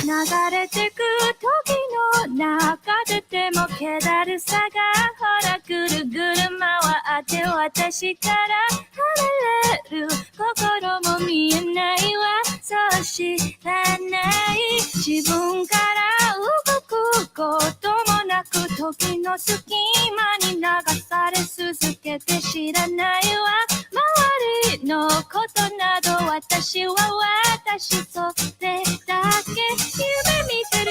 流れてく時の中ででも気だるさがほらぐるぐる回って私から離れる心も見えないわそう知らない自分から動くこともなく時の隙間に流され続けて知らないわ周りのことなど私は私それだけ夢見てる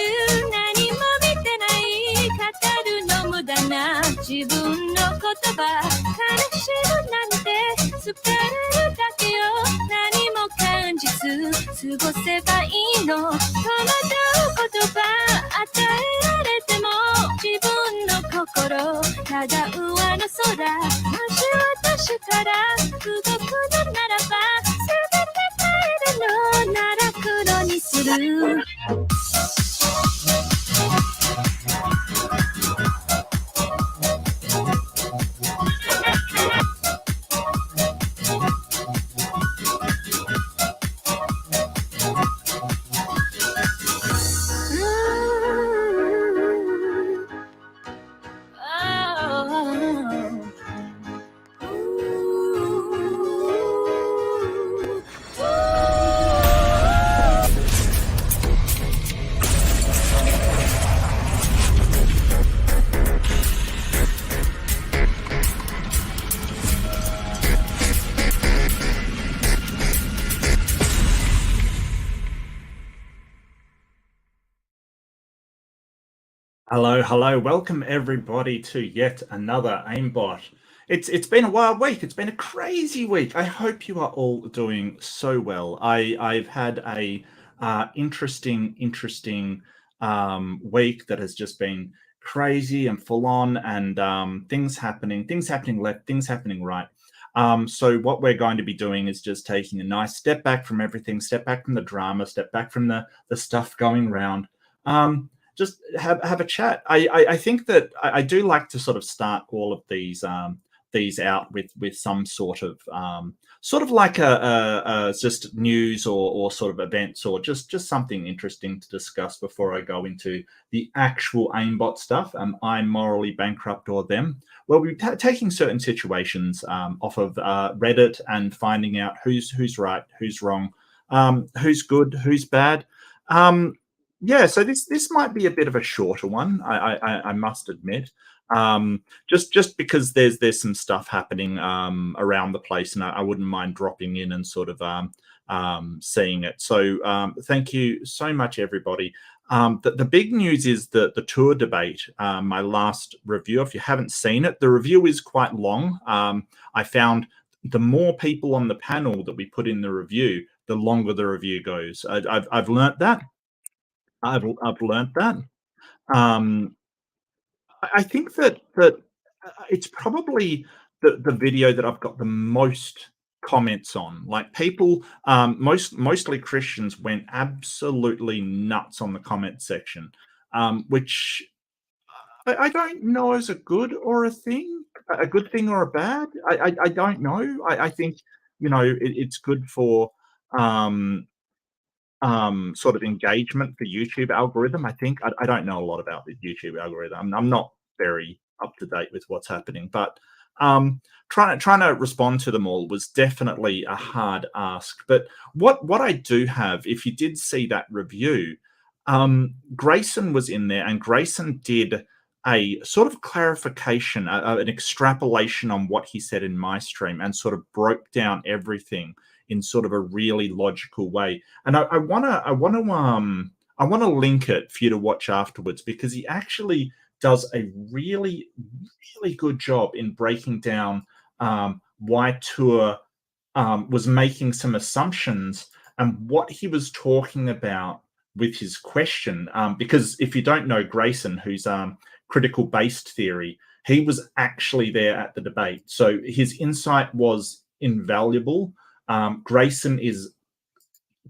何も見てない語るの無駄な自分の言葉悲しむなんて疲れるだけよ何も感じず過ごせばいいの戸惑う言葉与えられても自分の心ただ上の空もし私から動くのならば全て変えるのなら黒にするHello. Welcome everybody to yet another AIMBOT. It's been a wild week. It's been a crazy week. I hope you are all doing so well. I've had a interesting week that has just been crazy and full on, and things happening left, things happening right. So what we're going to be doing is just taking a nice step back from everything, step back from the drama, step back from the stuff going around. Just have a chat. I think that I do like to sort of start all of these out with some sort of like a just news or sort of events or just something interesting to discuss before I go into the actual aimbot stuff. I'm morally bankrupt or them. Well, we're taking certain situations off of Reddit and finding out who's right, who's wrong, who's good, who's bad. Yeah, so this might be a bit of a shorter one, I must admit, just because there's some stuff happening around the place, and I wouldn't mind dropping in and sort of seeing it. So thank you so much, everybody. The big news is the tour debate, my last review. If you haven't seen it, the review is quite long. I found the more people on the panel that we put in the review, the longer the review goes. I've learnt that. I've learnt that. I think that it's probably the video that I've got the most comments on. Like people, mostly Christians, went absolutely nuts on the comment section, which I don't know is a good or a good thing or a bad. I don't know. I think it's good for sort of engagement for YouTube algorithm. I think I don't know a lot about the YouTube algorithm. I'm not very up to date with what's happening, but trying to respond to them all was definitely a hard ask. But what I do have, if you did see that review, Grayson was in there, and Grayson did a sort of clarification, an extrapolation on what he said in my stream, and sort of broke down everything in sort of a really logical way. And I want to link it for you to watch afterwards, because he actually does a really good job in breaking down why Tour was making some assumptions And what he was talking about with his question, because if you don't know Grayson, who's critical based theory, he was actually there at the debate. So his insight was invaluable. Grayson is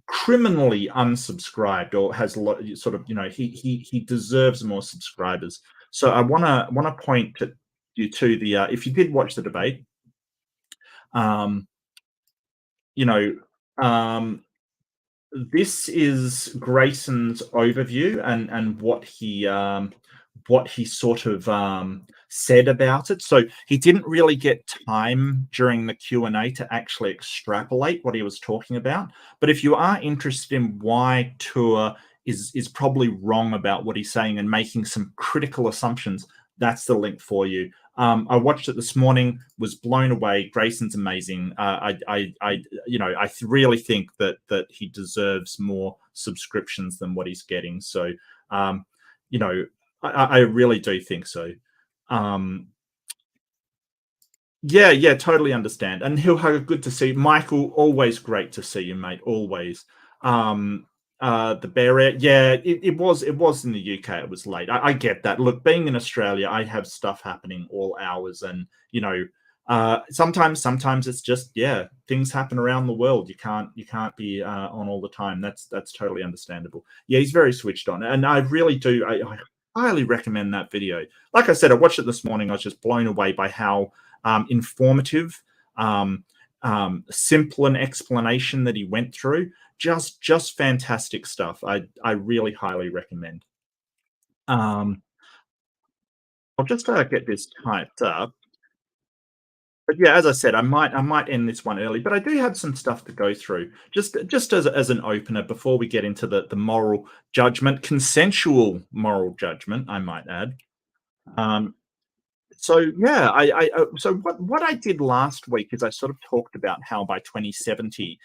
criminally unsubscribed, or has sort of, he deserves more subscribers. So I want to point you to the if you did watch the debate, this is Grayson's overview and what he sort of said about it. So he didn't really get time during the Q&A to actually extrapolate what he was talking about. But if you are interested in why Tour is probably wrong about what he's saying and making some critical assumptions, that's the link for you. I watched it this morning, was blown away. Grayson's amazing. I really think that he deserves more subscriptions than what he's getting. So, I really do think so. Yeah, totally understand. And Hilhugger, good to see you. Michael, always great to see you, mate. Always. The Bear Air, yeah, it was in the UK. It was late. I get that. Look, being in Australia, I have stuff happening all hours, and sometimes it's just, yeah, things happen around the world. You can't be on all the time. That's totally understandable. Yeah, he's very switched on, and I really do. I highly recommend that video. Like I said, I watched it this morning. I was just blown away by how informative, simple an explanation that he went through. Just fantastic stuff. I really highly recommend. I'll just get this typed up. But yeah, as I said, I might end this one early, but I do have some stuff to go through. Just as an opener before we get into the moral judgment, consensual moral judgment, I might add. So yeah, so what I did last week is I sort of talked about how by 2070,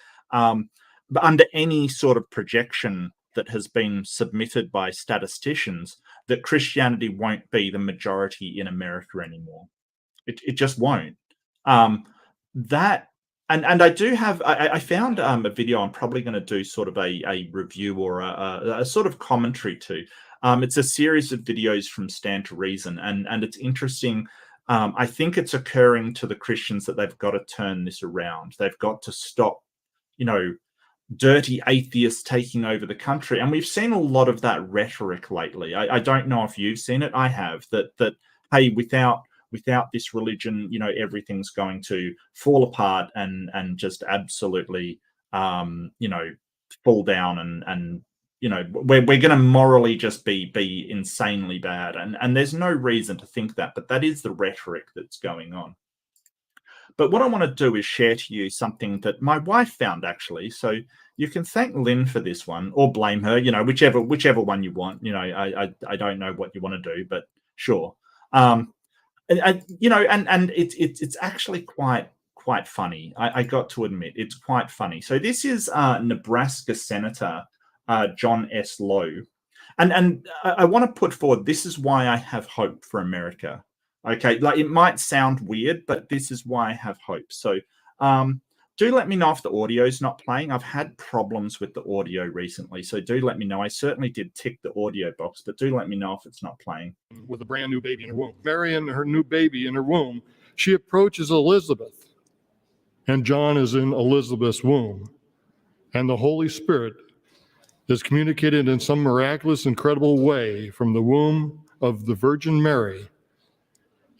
but under any sort of projection that has been submitted by statisticians, that Christianity won't be the majority in America anymore. It just won't. That and I do have I found a video I'm probably going to do sort of a review or a sort of commentary to. It's a series of videos from Stand to Reason, and it's interesting. I think it's occurring to the Christians that they've got to turn this around. They've got to stop, dirty atheists taking over the country. And we've seen a lot of that rhetoric lately. I don't know if you've seen it. I have. That hey, without this religion, everything's going to fall apart and just absolutely, fall down and we're going to morally just be insanely bad. And there's no reason to think that, but that is the rhetoric that's going on. But what I want to do is share to you something that my wife found, actually. So you can thank Lynn for this one, or blame her, whichever one you want. I don't know what you want to do, but sure. And it's actually quite funny. I got to admit, it's quite funny. So this is Nebraska Senator John S. Lowe, and I want to put forward, this is why I have hope for America. Okay, like it might sound weird, but this is why I have hope. So do let me know if the audio is not playing. I've had problems with the audio recently, so do let me know. I certainly did tick the audio box, but do let me know if it's not playing. With a brand new baby in her womb. Mary and her new baby in her womb, she approaches Elizabeth, and John is in Elizabeth's womb. And the Holy Spirit is communicated in some miraculous, incredible way from the womb of the Virgin Mary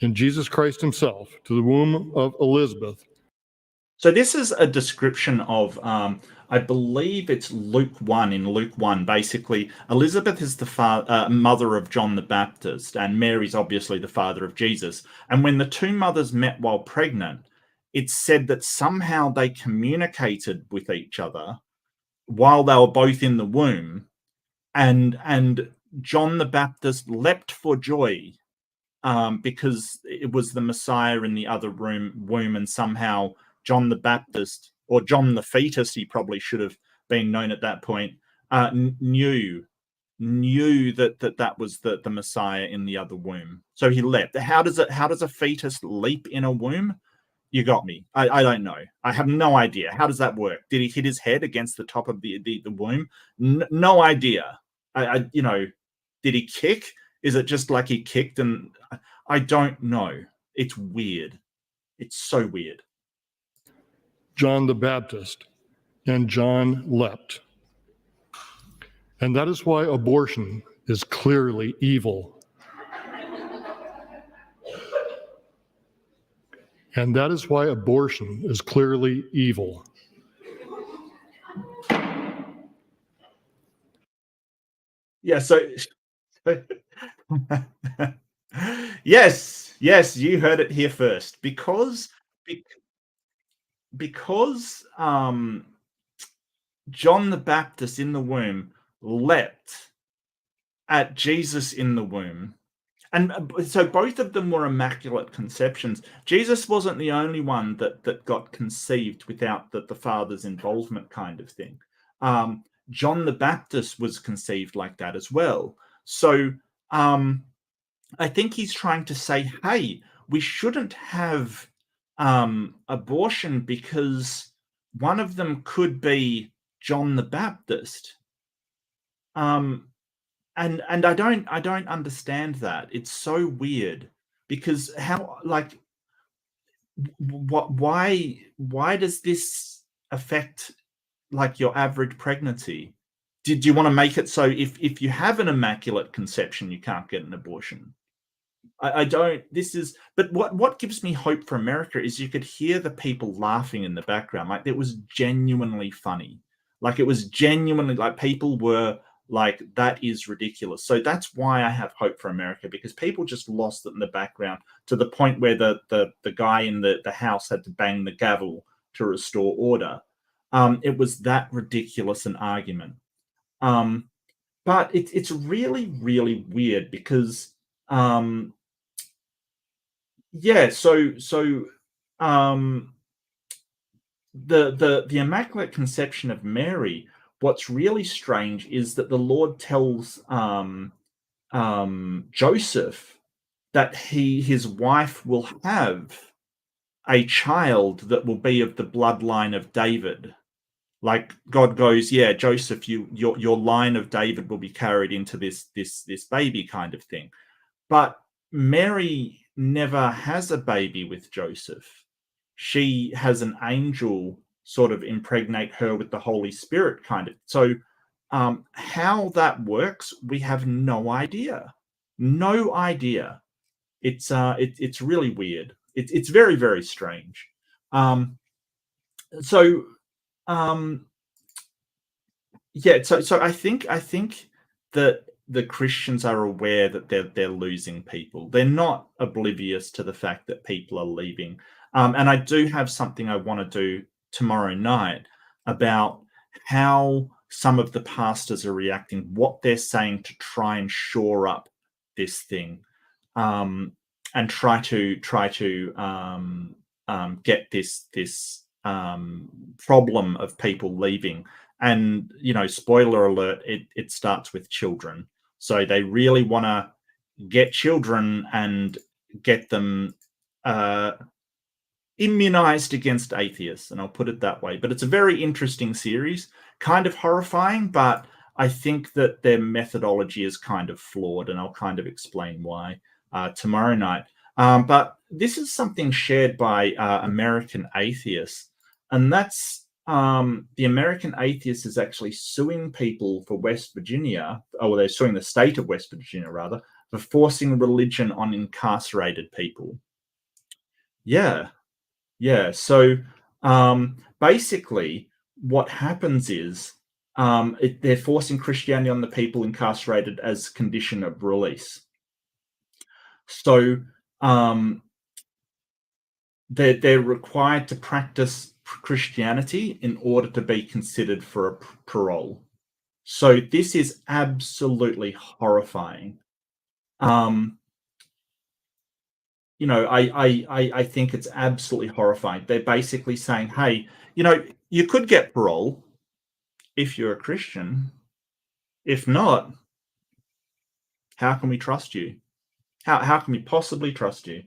in Jesus Christ himself to the womb of Elizabeth. So this is a description of, I believe it's Luke 1. In Luke 1, basically, Elizabeth is the mother of John the Baptist, and Mary's obviously the father of Jesus. And when the two mothers met while pregnant, it's said that somehow they communicated with each other while they were both in the womb, and John the Baptist leapt for joy because it was the Messiah in the other womb, and somehow John the Baptist, or John the fetus, he probably should have been known at that point, knew that was the Messiah in the other womb. So he leapt. How does a fetus leap in a womb? You got me. I don't know. I have no idea. How does that work? Did he hit his head against the top of the womb? No idea. Did he kick? Is it just like he kicked? And I don't know. It's weird. It's so weird. John the Baptist, and John leapt. And that is why abortion is clearly evil. And that is why abortion is clearly evil. Yeah, so yes, you heard it here first. Because John the Baptist in the womb leapt at Jesus in the womb. And so both of them were immaculate conceptions. Jesus wasn't the only one that got conceived without the father's involvement, kind of thing. John the Baptist was conceived like that as well. So I think he's trying to say, hey, we shouldn't have abortion because one of them could be John the Baptist. And I don't understand that. It's so weird because why does this affect like your average pregnancy? Did you want to make it so if you have an immaculate conception, you can't get an abortion? I don't. But what gives me hope for America is you could hear the people laughing in the background. Like it was genuinely funny. Like it was genuinely like people were like, that is ridiculous. So that's why I have hope for America, because people just lost it in the background to the point where the guy in the house had to bang the gavel to restore order. It was that ridiculous an argument. But it's really, really weird because the Immaculate Conception of Mary, what's really strange is that the Lord tells Joseph that his wife will have a child that will be of the bloodline of David. Like God goes, yeah, Joseph, your line of David will be carried into this baby, kind of thing. But Mary never has a baby with Joseph. She has an angel sort of impregnate her with the Holy Spirit, kind of. So how that works, we have no idea. No idea. It's really weird. It's very, very strange. So I think that the Christians are aware that they're losing people. They're not oblivious to the fact that people are leaving. And I do have something I want to do tomorrow night about how some of the pastors are reacting, what they're saying to try and shore up this thing, and try to get this problem of people leaving. And spoiler alert, it starts with children. So they really want to get children and get them immunized against atheists, and I'll put it that way. But it's a very interesting series, kind of horrifying, but I think that their methodology is kind of flawed, and I'll kind of explain why tomorrow night. But this is something shared by American atheists, and that's the American atheist is actually suing people for West Virginia, or they're suing the state of West Virginia, rather, for forcing religion on incarcerated people. Yeah. So basically, what happens is they're forcing Christianity on the people incarcerated as condition of release. So they're required to practice Christianity in order to be considered for a parole. So this is absolutely horrifying. I think it's absolutely horrifying. They're basically saying, hey, you could get parole if you're a Christian. If not, how can we trust you? How can we possibly trust you?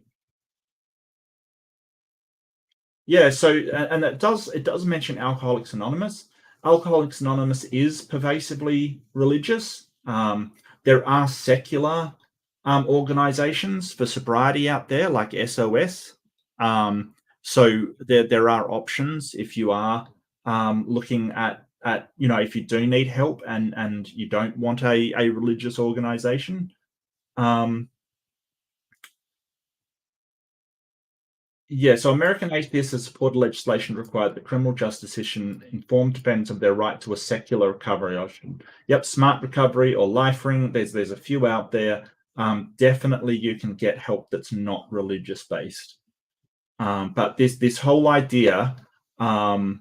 Yeah, so and it does mention Alcoholics Anonymous. Alcoholics Anonymous is pervasively religious. There are secular organizations for sobriety out there, like SOS. So there are options if you are looking at if you do need help and you don't want a religious organization. Yeah, so American atheists have supported legislation to require that the criminal justice system inform defendants of their right to a secular recovery option. Yep, Smart Recovery or LifeRing. There's a few out there. Definitely, you can get help that's not religious based. But this whole idea that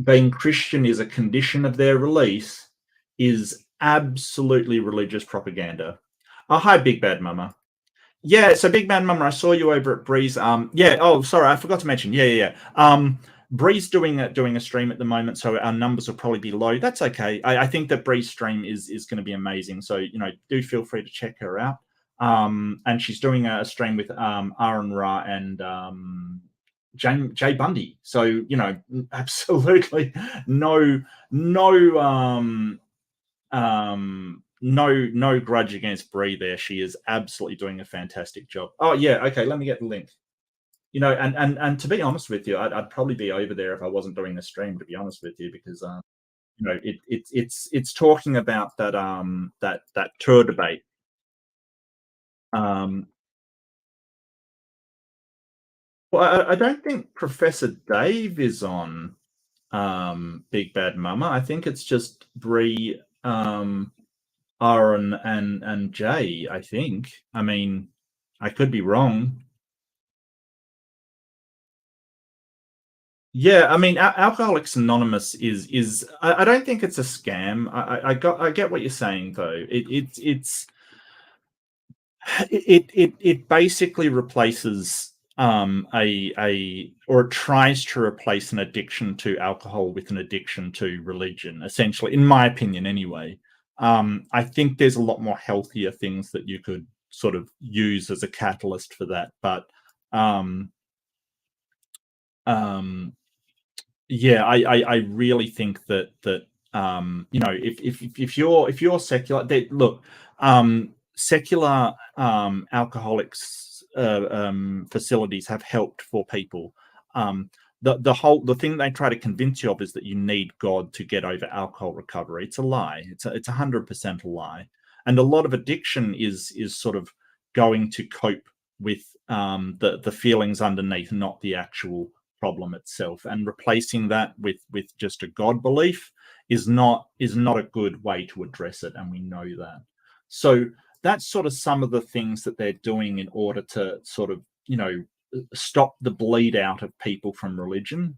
being Christian is a condition of their release is absolutely religious propaganda. Oh, hi, Big Bad Mama. Yeah, so Big Man Mama, I saw you over at Breeze. Yeah. Oh, sorry, I forgot to mention. Yeah. Breeze doing a stream at the moment, so our numbers will probably be low. That's okay. I think that Breeze stream is going to be amazing. So do feel free to check her out. And she's doing a stream with Aaron Ra and Jay Bundy. So absolutely no no grudge against Bree there. She is absolutely doing a fantastic job. Oh yeah, okay, let me get the link. And to be honest with you, I'd probably be over there if I wasn't doing the stream, to be honest with you, because it's talking about that tour debate. Well, I don't think Professor Dave is on Big Bad Mama. I think it's just Bree, Aaron and Jay, I think. I mean, I could be wrong. Yeah, I mean, Alcoholics Anonymous is. I don't think it's a scam. I get what you're saying though. It basically replaces or it tries to replace an addiction to alcohol with an addiction to religion, essentially, in my opinion, anyway. I think there's a lot more healthier things that you could sort of use as a catalyst for that, but yeah, I really think that if you're secular, look, secular alcoholics facilities have helped for people. The thing they try to convince you of is that you need God to get over alcohol recovery. It's a lie. It's 100% a lie. And a lot of addiction is sort of going to cope with the feelings underneath, not the actual problem itself. And replacing that with just a God belief is not a good way to address it, and we know that. So that's sort of some of the things that they're doing in order to sort of stop the bleed out of people from religion.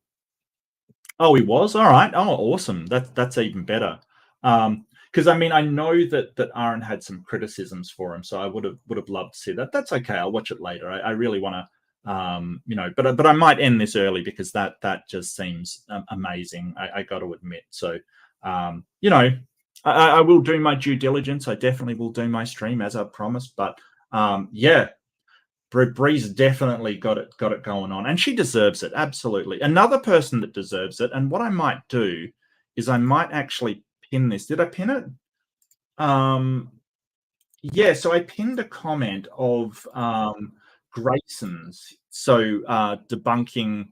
Oh, he was? All right. Oh, awesome. That's even better. Because I mean, I know that Aaron had some criticisms for him, so I would have loved to see that. That's okay. I'll watch it later. I really want to, but I might end this early because that just seems amazing. I got to admit. So, I will do my due diligence. I definitely will do my stream as I promised. But yeah, Bree's definitely got it going on, and she deserves it, absolutely. Another person that deserves it, and what I might do is I might actually pin this. Did I pin it? Yeah, so I pinned a comment of Grayson's, so debunking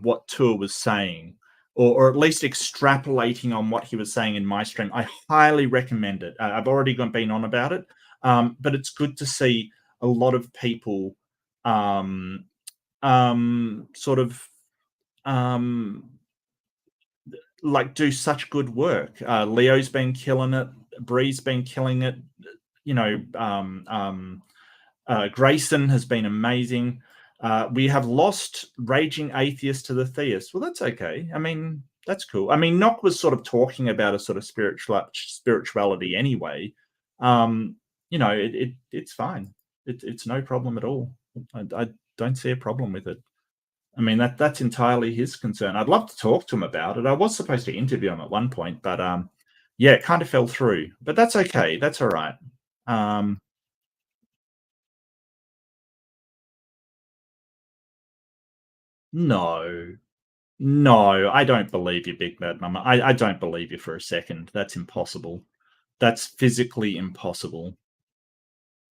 what Tour was saying, or at least extrapolating on what he was saying in my stream. I highly recommend it. I've already been on about it. But it's good to see a lot of people sort of like do such good work. Leo's been killing it. Bree's been killing it. Grayson has been amazing. We have lost Raging Atheist to the Theist. Well, that's okay. I mean, that's cool. I mean, Nock was sort of talking about a sort of spirituality anyway. It's fine. It's no problem at all. I don't see a problem with it. I mean, that's entirely his concern. I'd love to talk to him about it. I was supposed to interview him at one point, but yeah, it kind of fell through. But that's okay. That's all right. No. No, I don't believe you, Big Bad Mama. I don't believe you for a second. That's impossible. That's physically impossible.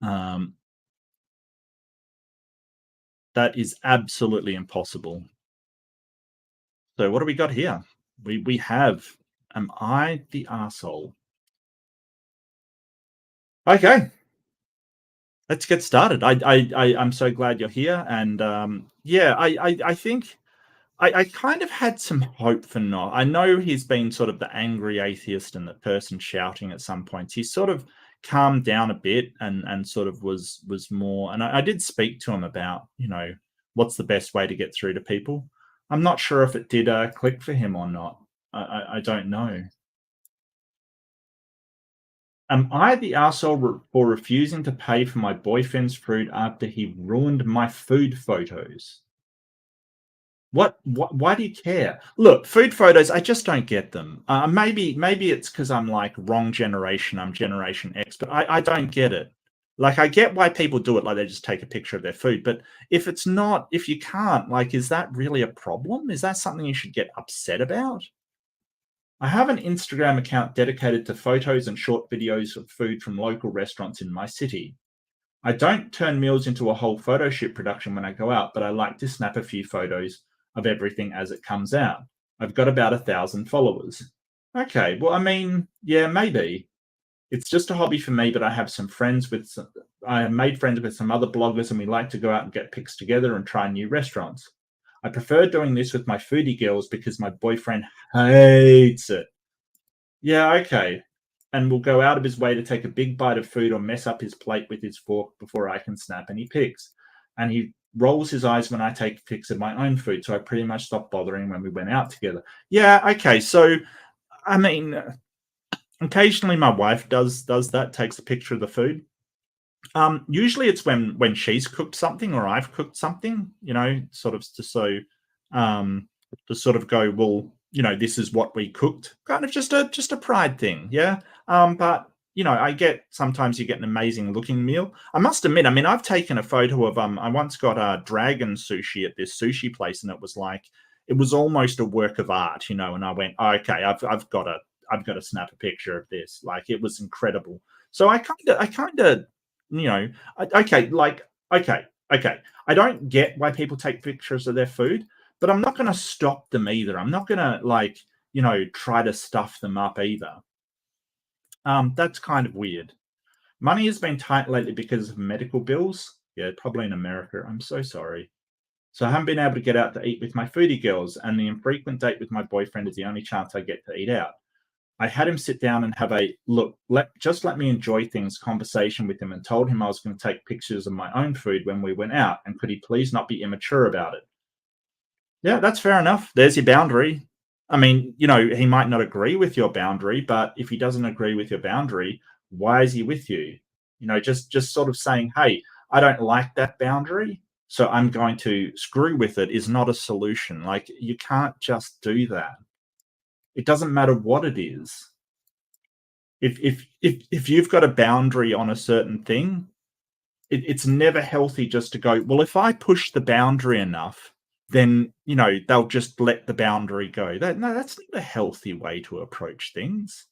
That is absolutely impossible. So what do we got here? We have, am I the arsehole? Okay. Let's get started. I'm so glad you're here. And yeah, I think I kind of had some hope for Noel. I know he's been sort of the angry atheist and the person shouting at some points. He's sort of calmed down a bit and sort of was more. And I did speak to him about, you know, what's the best way to get through to people. I'm not sure if it did click for him or not. I don't know. Am I the arsehole for refusing to pay for my boyfriend's food after he ruined my food photos? What? Why do you care? Look, food photos, I just don't get them. Maybe it's because I'm like wrong generation. I'm Generation X, but I don't get it. Like, I get why people do it, like they just take a picture of their food. But if it's not, if you can't, like, is that really a problem? Is that something you should get upset about? I have an Instagram account dedicated to photos and short videos of food from local restaurants in my city. I don't turn meals into a whole photo shoot production when I go out, but I like to snap a few photos of everything as it comes out. I've got about 1,000 followers. Okay, well, I mean, yeah, maybe. It's just a hobby for me, but I have I have made friends with some other bloggers and we like to go out and get pics together and try new restaurants. I prefer doing this with my foodie girls because my boyfriend hates it. Yeah, okay. And will go out of his way to take a big bite of food or mess up his plate with his fork before I can snap any pics. And he rolls his eyes when I take pics of my own food, so I pretty much stopped bothering when we went out together. Yeah, okay. So, I mean, occasionally my wife does that, takes a picture of the food. Usually it's when she's cooked something or I've cooked something, you know, sort of to sort of go, well, you know, this is what we cooked, kind of just a pride thing, yeah. But you know, I get sometimes you get an amazing looking meal. I must admit, I mean, I've taken a photo of I once got a dragon sushi at this sushi place, and it was like it was almost a work of art, you know. And I went, oh, okay, I've got to snap a picture of this. Like, it was incredible. So I kind of, you know, okay, like, okay. I don't get why people take pictures of their food, but I'm not going to stop them either. I'm not going to, like, you know, try to stuff them up either. That's kind of weird. Money has been tight lately because of medical bills. Yeah, probably in America. I'm so sorry. So I haven't been able to get out to eat with my foodie girls, and the infrequent date with my boyfriend is the only chance I get to eat out. I had him sit down and have a look, let me enjoy things conversation with him, and told him I was going to take pictures of my own food when we went out, and could he please not be immature about it? Yeah, that's fair enough. There's your boundary. I mean, you know, he might not agree with your boundary, but if he doesn't agree with your boundary, why is he with you? You know, just sort of saying, hey, I don't like that boundary, so I'm going to screw with it, is not a solution. Like, you can't just do that. It doesn't matter what it is. If you've got a boundary on a certain thing, it's never healthy just to go, well, if I push the boundary enough, then, you know, they'll just let the boundary go. That's not a healthy way to approach things.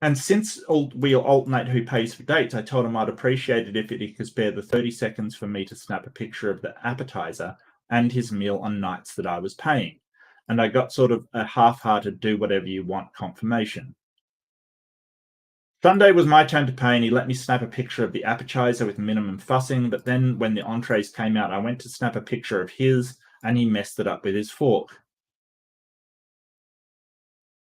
And since we'll alternate who pays for dates, I told him I'd appreciate it if he could spare the 30 seconds for me to snap a picture of the appetizer and his meal on nights that I was paying. And I got sort of a half-hearted do whatever you want confirmation. Sunday was my turn to pay, and he let me snap a picture of the appetizer with minimum fussing, but then when the entrees came out, I went to snap a picture of his, and he messed it up with his fork.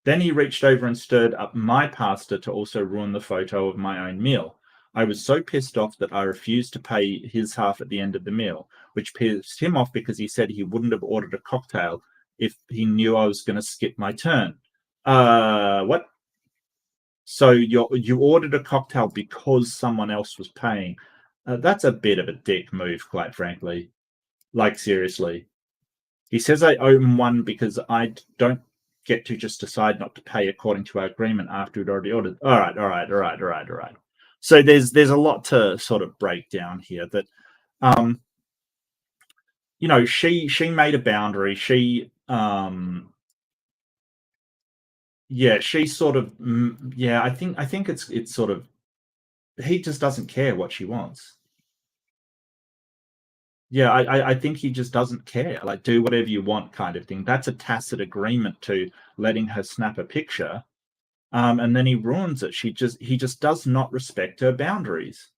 Then he reached over and stirred up my pasta to also ruin the photo of my own meal. I was so pissed off that I refused to pay his half at the end of the meal, which pissed him off because he said he wouldn't have ordered a cocktail if he knew I was going to skip my turn. What? So you ordered a cocktail because someone else was paying. That's a bit of a dick move, quite frankly. Like, seriously. He says I owe him one because I don't get to just decide not to pay according to our agreement after we'd already ordered. All right. So there's a lot to sort of break down here. That you know, she made a boundary. Yeah, she sort of yeah, I think it's sort of he just doesn't care what she wants. Yeah, I think he just doesn't care. Like, do whatever you want, kind of thing. That's a tacit agreement to letting her snap a picture, and then he ruins it. He just does not respect her boundaries.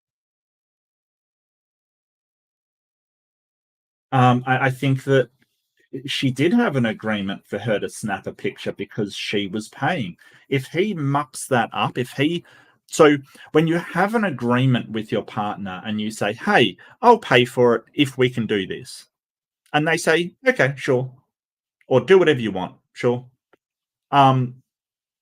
I think that she did have an agreement for her to snap a picture because she was paying. If he mucks that up, if he so when you have an agreement with your partner and you say, "Hey, I'll pay for it if we can do this," and they say, "Okay, sure," or "Do whatever you want," sure. Um,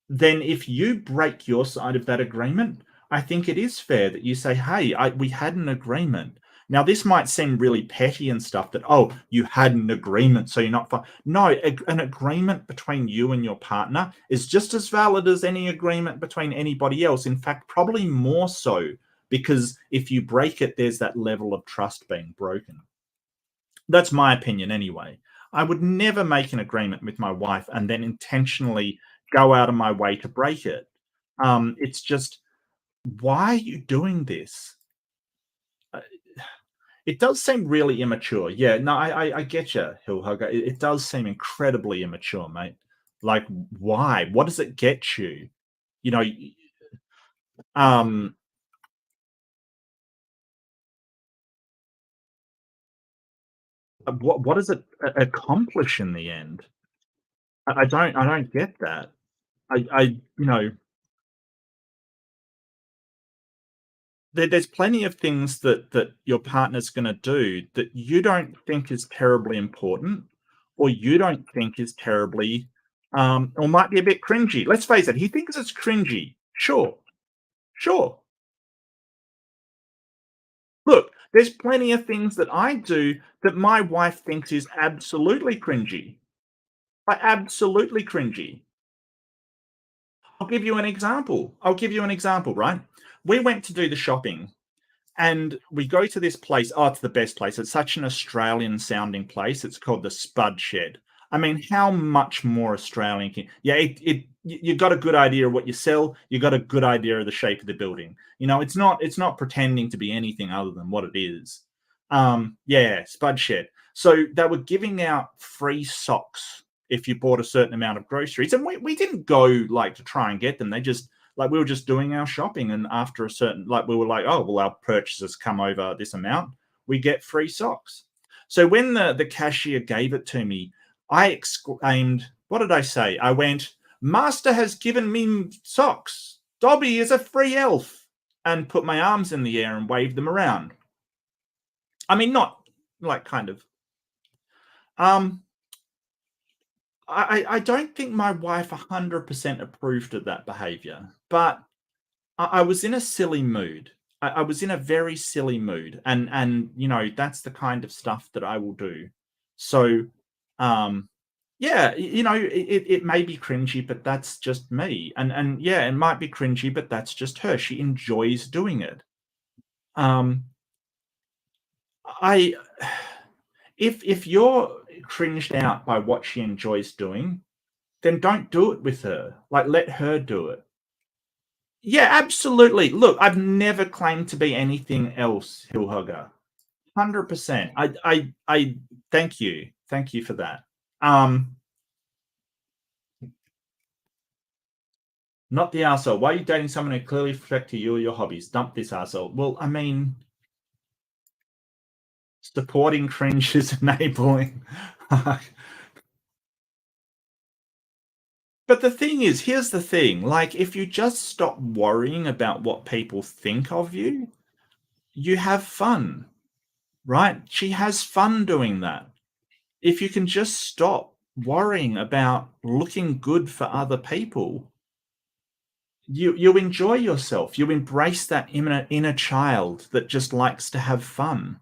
then if you break your side of that agreement, I think it is fair that you say, "Hey, we had an agreement." Now, this might seem really petty and stuff that, oh, you had an agreement, so you're not fine. No, an agreement between you and your partner is just as valid as any agreement between anybody else. In fact, probably more so, because if you break it, there's that level of trust being broken. That's my opinion anyway. I would never make an agreement with my wife and then intentionally go out of my way to break it. It's just, why are you doing this? Uh, It does seem really immature. Yeah, no, I get you, Hillhugger. It does seem incredibly immature, mate. Like, why? What does it get you? You know, um, what does it accomplish in the end? I don't get that. I you know, there's plenty of things that your partner's going to do that you don't think is terribly important, or you don't think is terribly or might be a bit cringy. Let's face it, he thinks it's cringy. Sure, sure. Look, there's plenty of things that I do that my wife thinks is absolutely cringy. Like, absolutely cringy. I'll give you an example, right? We went to do the shopping. And we go to this place. Oh, it's the best place. It's such an Australian sounding place. It's called the Spud Shed. I mean, how much more Australian can yeah, you got a good idea of what you sell, you got a good idea of the shape of the building. You know, it's not pretending to be anything other than what it is. Yeah, Spud Shed. So they were giving out free socks if you bought a certain amount of groceries. And we didn't go like to try and get them. They just like we were just doing our shopping, and after a certain like we were like, oh well, our purchases come over this amount, we get free socks. So when the cashier gave it to me, I exclaimed, what did I say? I went, "Master has given me socks. Dobby is a free elf," and put my arms in the air and waved them around. I mean, not like kind of. Um, I don't think my wife 100% approved of that behavior, but I was in a silly mood. I was in a very silly mood, and you know that's the kind of stuff that I will do. So, um, yeah, you know, it may be cringy, but that's just me. And yeah, it might be cringy, but that's just her. She enjoys doing it. Um, I if you're cringed out by what she enjoys doing, then don't do it with her. Like, let her do it. Yeah, absolutely. Look, I've never claimed to be anything else, Hillhugger. 100%. I thank you. Thank you for that. Not the arsehole. Why are you dating someone who clearly reflects to you or your hobbies? Dump this arsehole. Well, I mean, supporting cringe is enabling. But the thing is, here's the thing. Like, if you just stop worrying about what people think of you, you have fun, right? She has fun doing that. If you can just stop worrying about looking good for other people, you enjoy yourself. You embrace that inner child that just likes to have fun.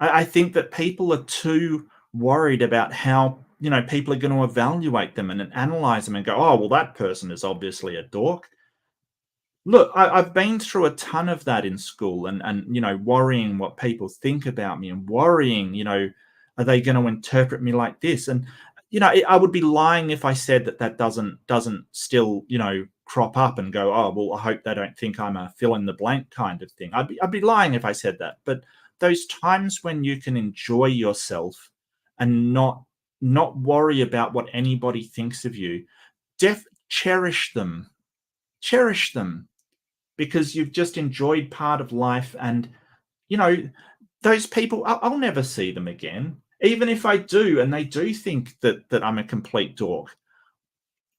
I think that people are too worried about how people are going to evaluate them and analyze them and go, oh well, that person is obviously a dork. Look, I've been through a ton of that in school, and worrying what people think about me, and worrying, Are they going to interpret me like this? And I would be lying if I said that doesn't still crop up and go, oh well, I hope they don't think I'm a fill in the blank kind of thing. I'd be lying if I said that. But those times when you can enjoy yourself and not worry about what anybody thinks of you, cherish them, because you've just enjoyed part of life. And those people, I'll never see them again. Even if I do, and they do think that I'm a complete dork,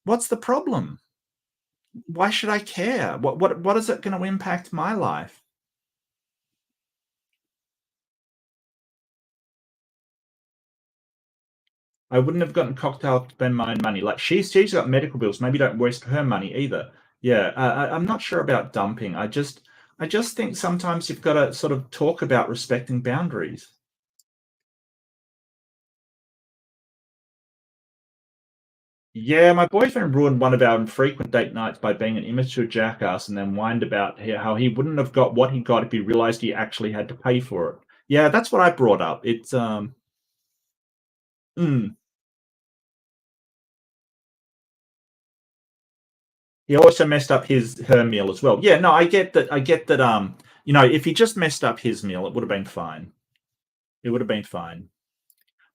what's the problem? Why should I care? What is it going to impact my life? I wouldn't have gotten Cocktail to spend my own money. Like she's got medical bills. Maybe don't waste her money either. Yeah, I'm not sure about dumping. I just think sometimes you've got to sort of talk about respecting boundaries. Yeah, my boyfriend ruined one of our infrequent date nights by being an immature jackass and then whined about how he wouldn't have got what he got if he realized he actually had to pay for it. Yeah, that's what I brought up. It's mm. He also messed up her meal as well. Yeah, no, I get that. If he just messed up his meal, it would have been fine. It would have been fine.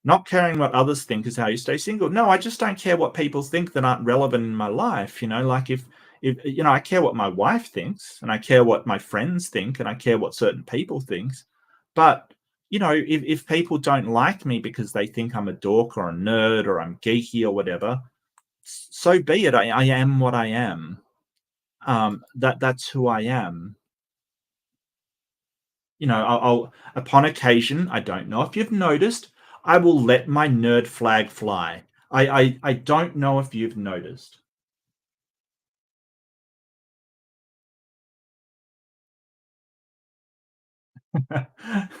Not caring what others think is how you stay single. No, I just don't care what people think that aren't relevant in my life. Like if I care what my wife thinks, and I care what my friends think, and I care what certain people thinks. But if people don't like me because they think I'm a dork or a nerd or I'm geeky or whatever, so be it. I am what I am. That's who I am. I'll upon occasion, I don't know if you've noticed, I will let my nerd flag fly. I don't know if you've noticed.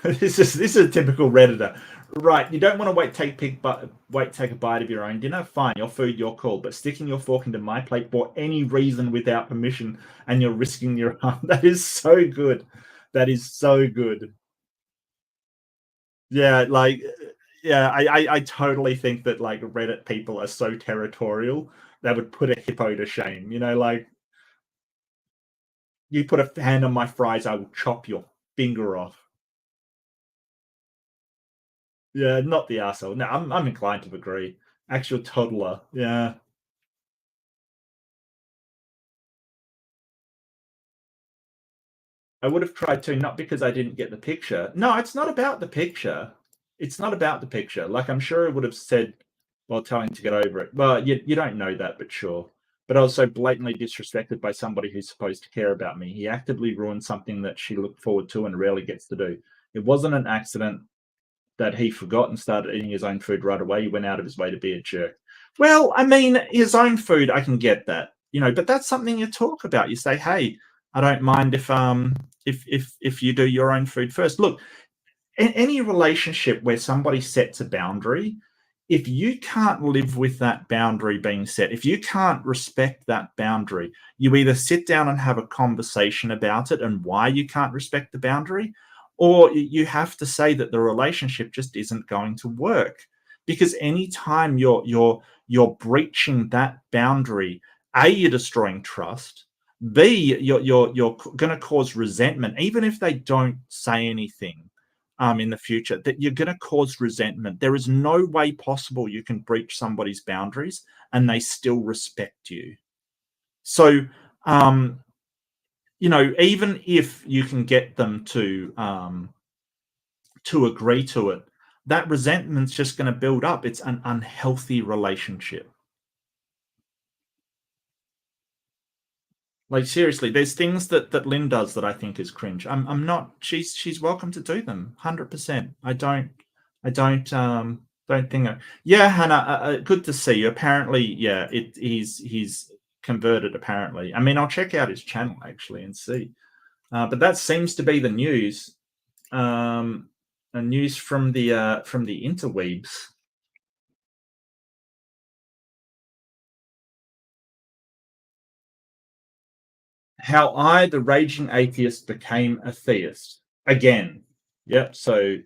This is a typical Redditor. Right, you don't want to take a bite of your own dinner. Fine, your food, your call. But sticking your fork into my plate for any reason without permission, and you're risking your arm. That is so good. That is so good. Yeah, I totally think that like Reddit people are so territorial that would put a hippo to shame. Like you put a hand on my fries, I will chop your finger off. Yeah, not the asshole. No, I'm inclined to agree. Actual toddler. Yeah. I would have tried to, not because I didn't get the picture. No, it's not about the picture. It's not about the picture. Like I'm sure I would have said while telling to get over it. Well, you don't know that, but sure. But I was so blatantly disrespected by somebody who's supposed to care about me. He actively ruined something that she looked forward to and rarely gets to do. It wasn't an accident that he forgot and started eating his own food right away. He went out of his way to be a jerk. Well, I mean, his own food, I can get that, but that's something you talk about. You say, hey, I don't mind if you do your own food first. Look, in any relationship where somebody sets a boundary, if you can't live with that boundary being set, if you can't respect that boundary, you either sit down and have a conversation about it and why you can't respect the boundary, or you have to say that the relationship just isn't going to work. Because anytime you're breaching that boundary, A, you're destroying trust. B, you're going to cause resentment, even if they don't say anything in the future, that you're going to cause resentment. There is no way possible you can breach somebody's boundaries and they still respect you. So, even if you can get them to agree to it, that resentment's just going to build up. It's an unhealthy relationship. Like seriously, there's things that Lynn does that I think is cringe. I'm not. She's welcome to do them. 100%. I don't think. Yeah, Hannah. Good to see you. Apparently, yeah. He's converted. Apparently, I mean, I'll check out his channel actually and see. But that seems to be the news. News from the interweebs. How I, the raging atheist, became a theist again. Yep. So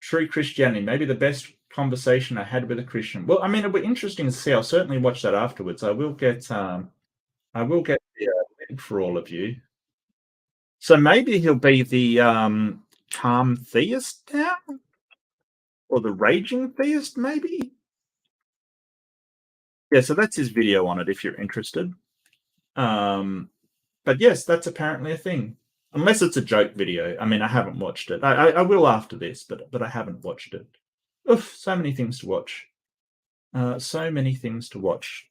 True Christianity, maybe the best conversation I had with a Christian. Well, I mean, it'll be interesting to see. I'll certainly watch that afterwards. I will get the link for all of you. So maybe he'll be the calm theist now, or the raging theist, maybe. Yeah, so that's his video on it if you're interested. But yes, that's apparently a thing. Unless it's a joke video. I mean, I haven't watched it. I will after this, but I haven't watched it. Oof, so many things to watch. So many things to watch.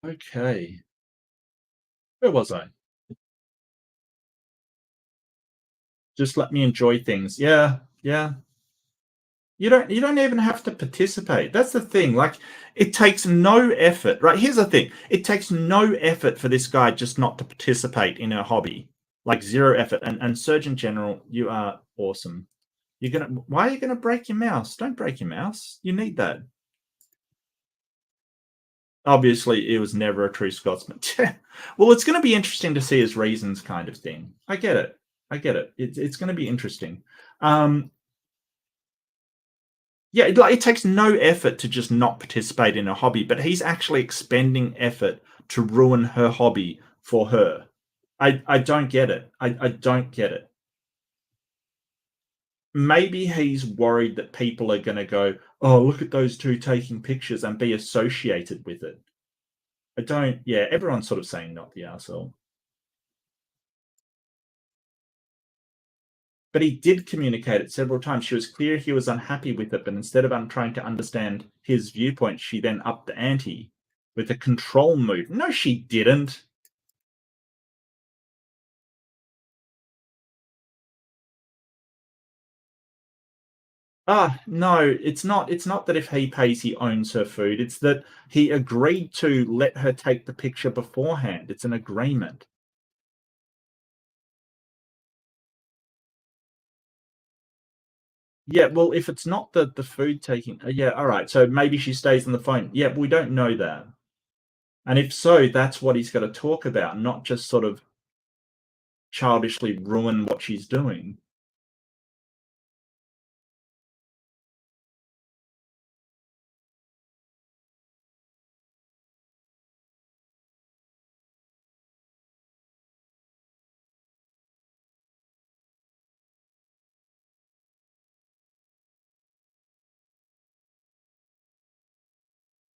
Okay. Where was I? Just let me enjoy things. Yeah, yeah. You don't even have to participate. That's the thing. Like, it takes no effort, right? Here's the thing. It takes no effort for this guy just not to participate in a hobby. Like, zero effort. And Surgeon General, you are awesome. Why are you gonna break your mouse? Don't break your mouse. You need that. Obviously, it was never a true Scotsman. Well, it's going to be interesting to see his reasons, kind of thing. I get it. It's going to be interesting. Yeah, it takes no effort to just not participate in a hobby, but he's actually expending effort to ruin her hobby for her. I don't get it. I don't get it. Maybe he's worried that people are going to go, oh, look at those two taking pictures, and be associated with it. Yeah, everyone's sort of saying not the arsehole. But he did communicate it several times. She was clear he was unhappy with it, but instead of trying to understand his viewpoint, she then upped the ante with a control move. No, she didn't. No, it's not. It's not that if he pays, he owns her food. It's that he agreed to let her take the picture beforehand. It's an agreement. Yeah, well, if it's not the food taking, yeah, all right. So maybe she stays on the phone. Yeah, we don't know that. And if so, that's what he's got to talk about, not just sort of childishly ruin what she's doing.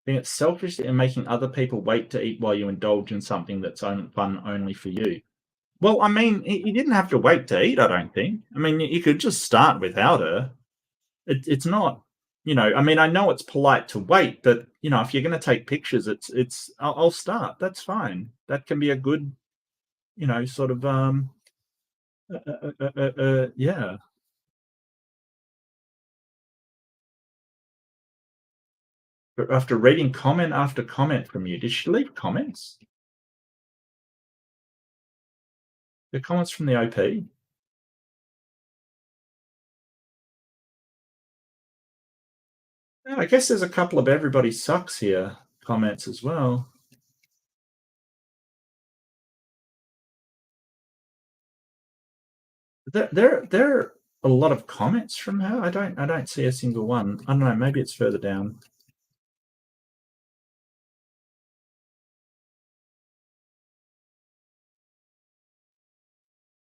I think it's selfish and making other people wait to eat while you indulge in something that's fun only for you. Well, I mean, he didn't have to wait to eat, I don't think. I mean, you could just start without her. It's not, I mean, I know it's polite to wait, but, if you're going to take pictures, I'll start. That's fine. That can be a good, sort of, yeah. But after reading comment after comment from you, did she leave comments? The comments from the OP? Yeah, I guess there's a couple of everybody sucks here comments as well. There are a lot of comments from her. I don't see a single one. I don't know, maybe it's further down.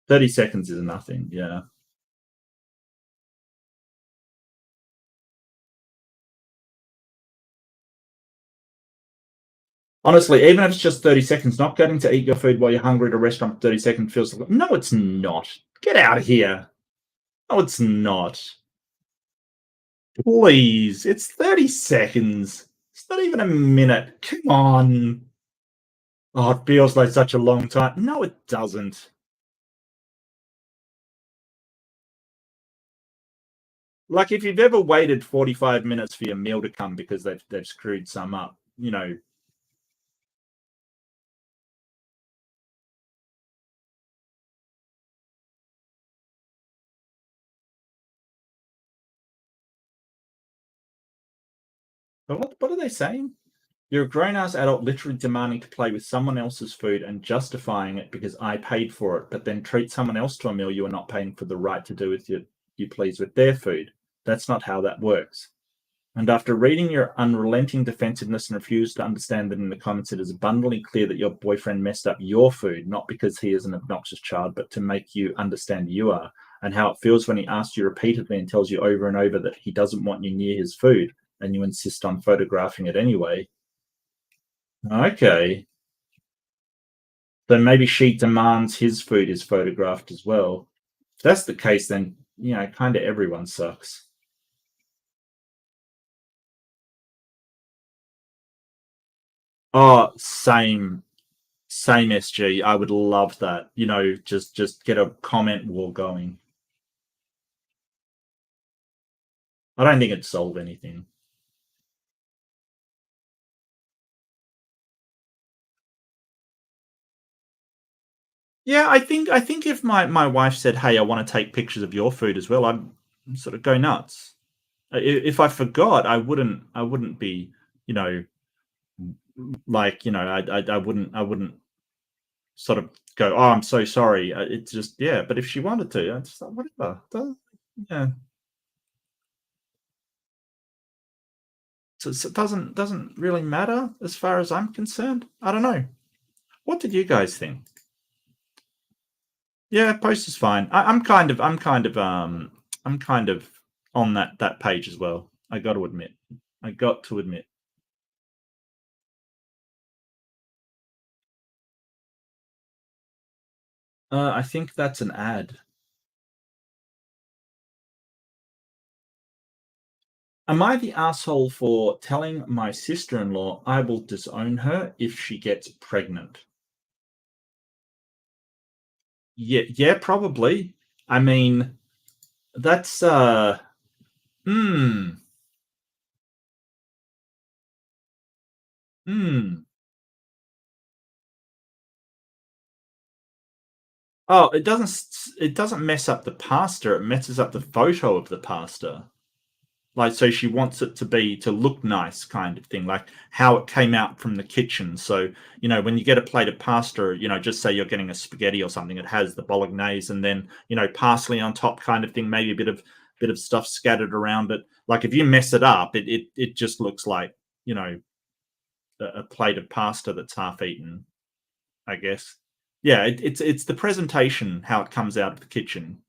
"30 seconds is nothing." Yeah. Honestly, even if it's just 30 seconds, not getting to eat your food while you're hungry at a restaurant for 30 seconds feels like, no, it's not. Get out of here. No, it's not. Please, it's 30 seconds. It's not even a minute. Come on. Oh, it feels like such a long time. No, it doesn't. Like, if you've ever waited 45 minutes for your meal to come because they've screwed some up, But what are they saying? You're a grown-ass adult literally demanding to play with someone else's food and justifying it because I paid for it, but then treat someone else to a meal you are not paying for the right to do with you please with their food. That's not how that works. And after reading your unrelenting defensiveness and refuse to understand that in the comments it is abundantly clear that your boyfriend messed up your food, not because he is an obnoxious child, but to make you understand you are, and how it feels when he asks you repeatedly and tells you over and over that he doesn't want you near his food, and you insist on photographing it anyway. Okay. Then maybe she demands his food is photographed as well. If that's the case, then, you know, kind of everyone sucks. Oh, same SG. I would love that. You know, just get a comment war going. I don't think it'd solve anything. Yeah, I think if my wife said, "Hey, I want to take pictures of your food as well," I'd sort of go nuts. If I forgot, I wouldn't be, you know, like, you know, I wouldn't sort of go, "Oh, I'm so sorry." It's just, yeah. But if she wanted to, I just whatever. Yeah. So it doesn't really matter as far as I'm concerned. I don't know. What did you guys think? Yeah, post is fine. I'm kind of on that page as well. I got to admit. I think that's an ad. Am I the asshole for telling my sister-in-law I will disown her if she gets pregnant? Yeah, probably. I mean, that's hmm. Hmm. Oh, it doesn't mess up the pasta, it messes up the photo of the pasta. Like, so she wants it to look nice kind of thing, like how it came out from the kitchen. So, you know, when you get a plate of pasta, you know, just say you're getting a spaghetti or something, it has the bolognese and then, you know, parsley on top kind of thing, maybe a bit of stuff scattered around it. Like if you mess it up, it just looks like, you know, a plate of pasta that's half eaten, I guess. Yeah, it's the presentation, how it comes out of the kitchen.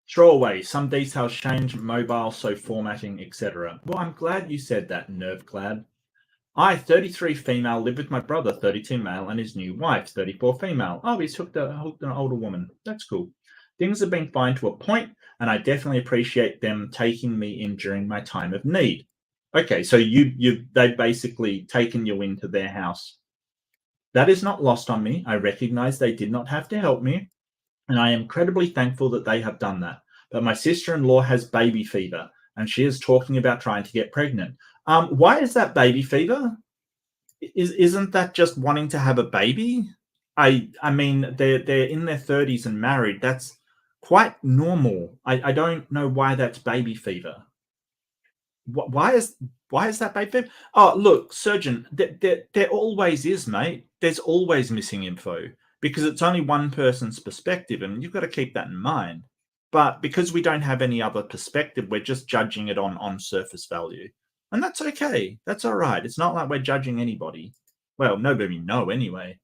Throw away. Some details change, mobile, so formatting, etc. Well, I'm glad you said that, Nerveclad. I, 33 female, live with my brother, 32 male, and his new wife, 34 female. Oh, he's hooked an older woman. That's cool. Things have been fine to a point, and I definitely appreciate them taking me in during my time of need. Okay, so they've basically taken you into their house. That is not lost on me. I recognize they did not have to help me, and I am incredibly thankful that they have done that. But my sister-in-law has baby fever, and she is talking about trying to get pregnant. Why is that baby fever? Isn't that just wanting to have a baby? I mean, they're in their 30s and married. That's quite normal. I don't know why that's baby fever. Why is that baby fever? Oh, look, surgeon, there always is, mate. There's always missing info because it's only one person's perspective, and you've got to keep that in mind. But because we don't have any other perspective, we're just judging it on surface value. And that's okay. That's all right. It's not like we're judging anybody. Well, nobody know anyway.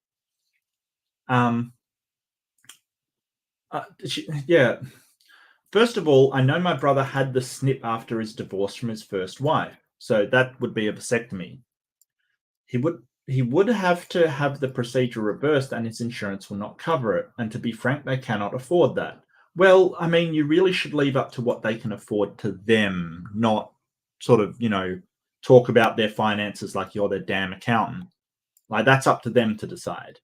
Yeah. First of all, I know my brother had the snip after his divorce from his first wife, so that would be a vasectomy. He would have to have the procedure reversed, and his insurance will not cover it. And to be frank, they cannot afford that. Well, I mean, you really should leave up to what they can afford to them, not sort of, you know, talk about their finances like you're their damn accountant. Like, that's up to them to decide.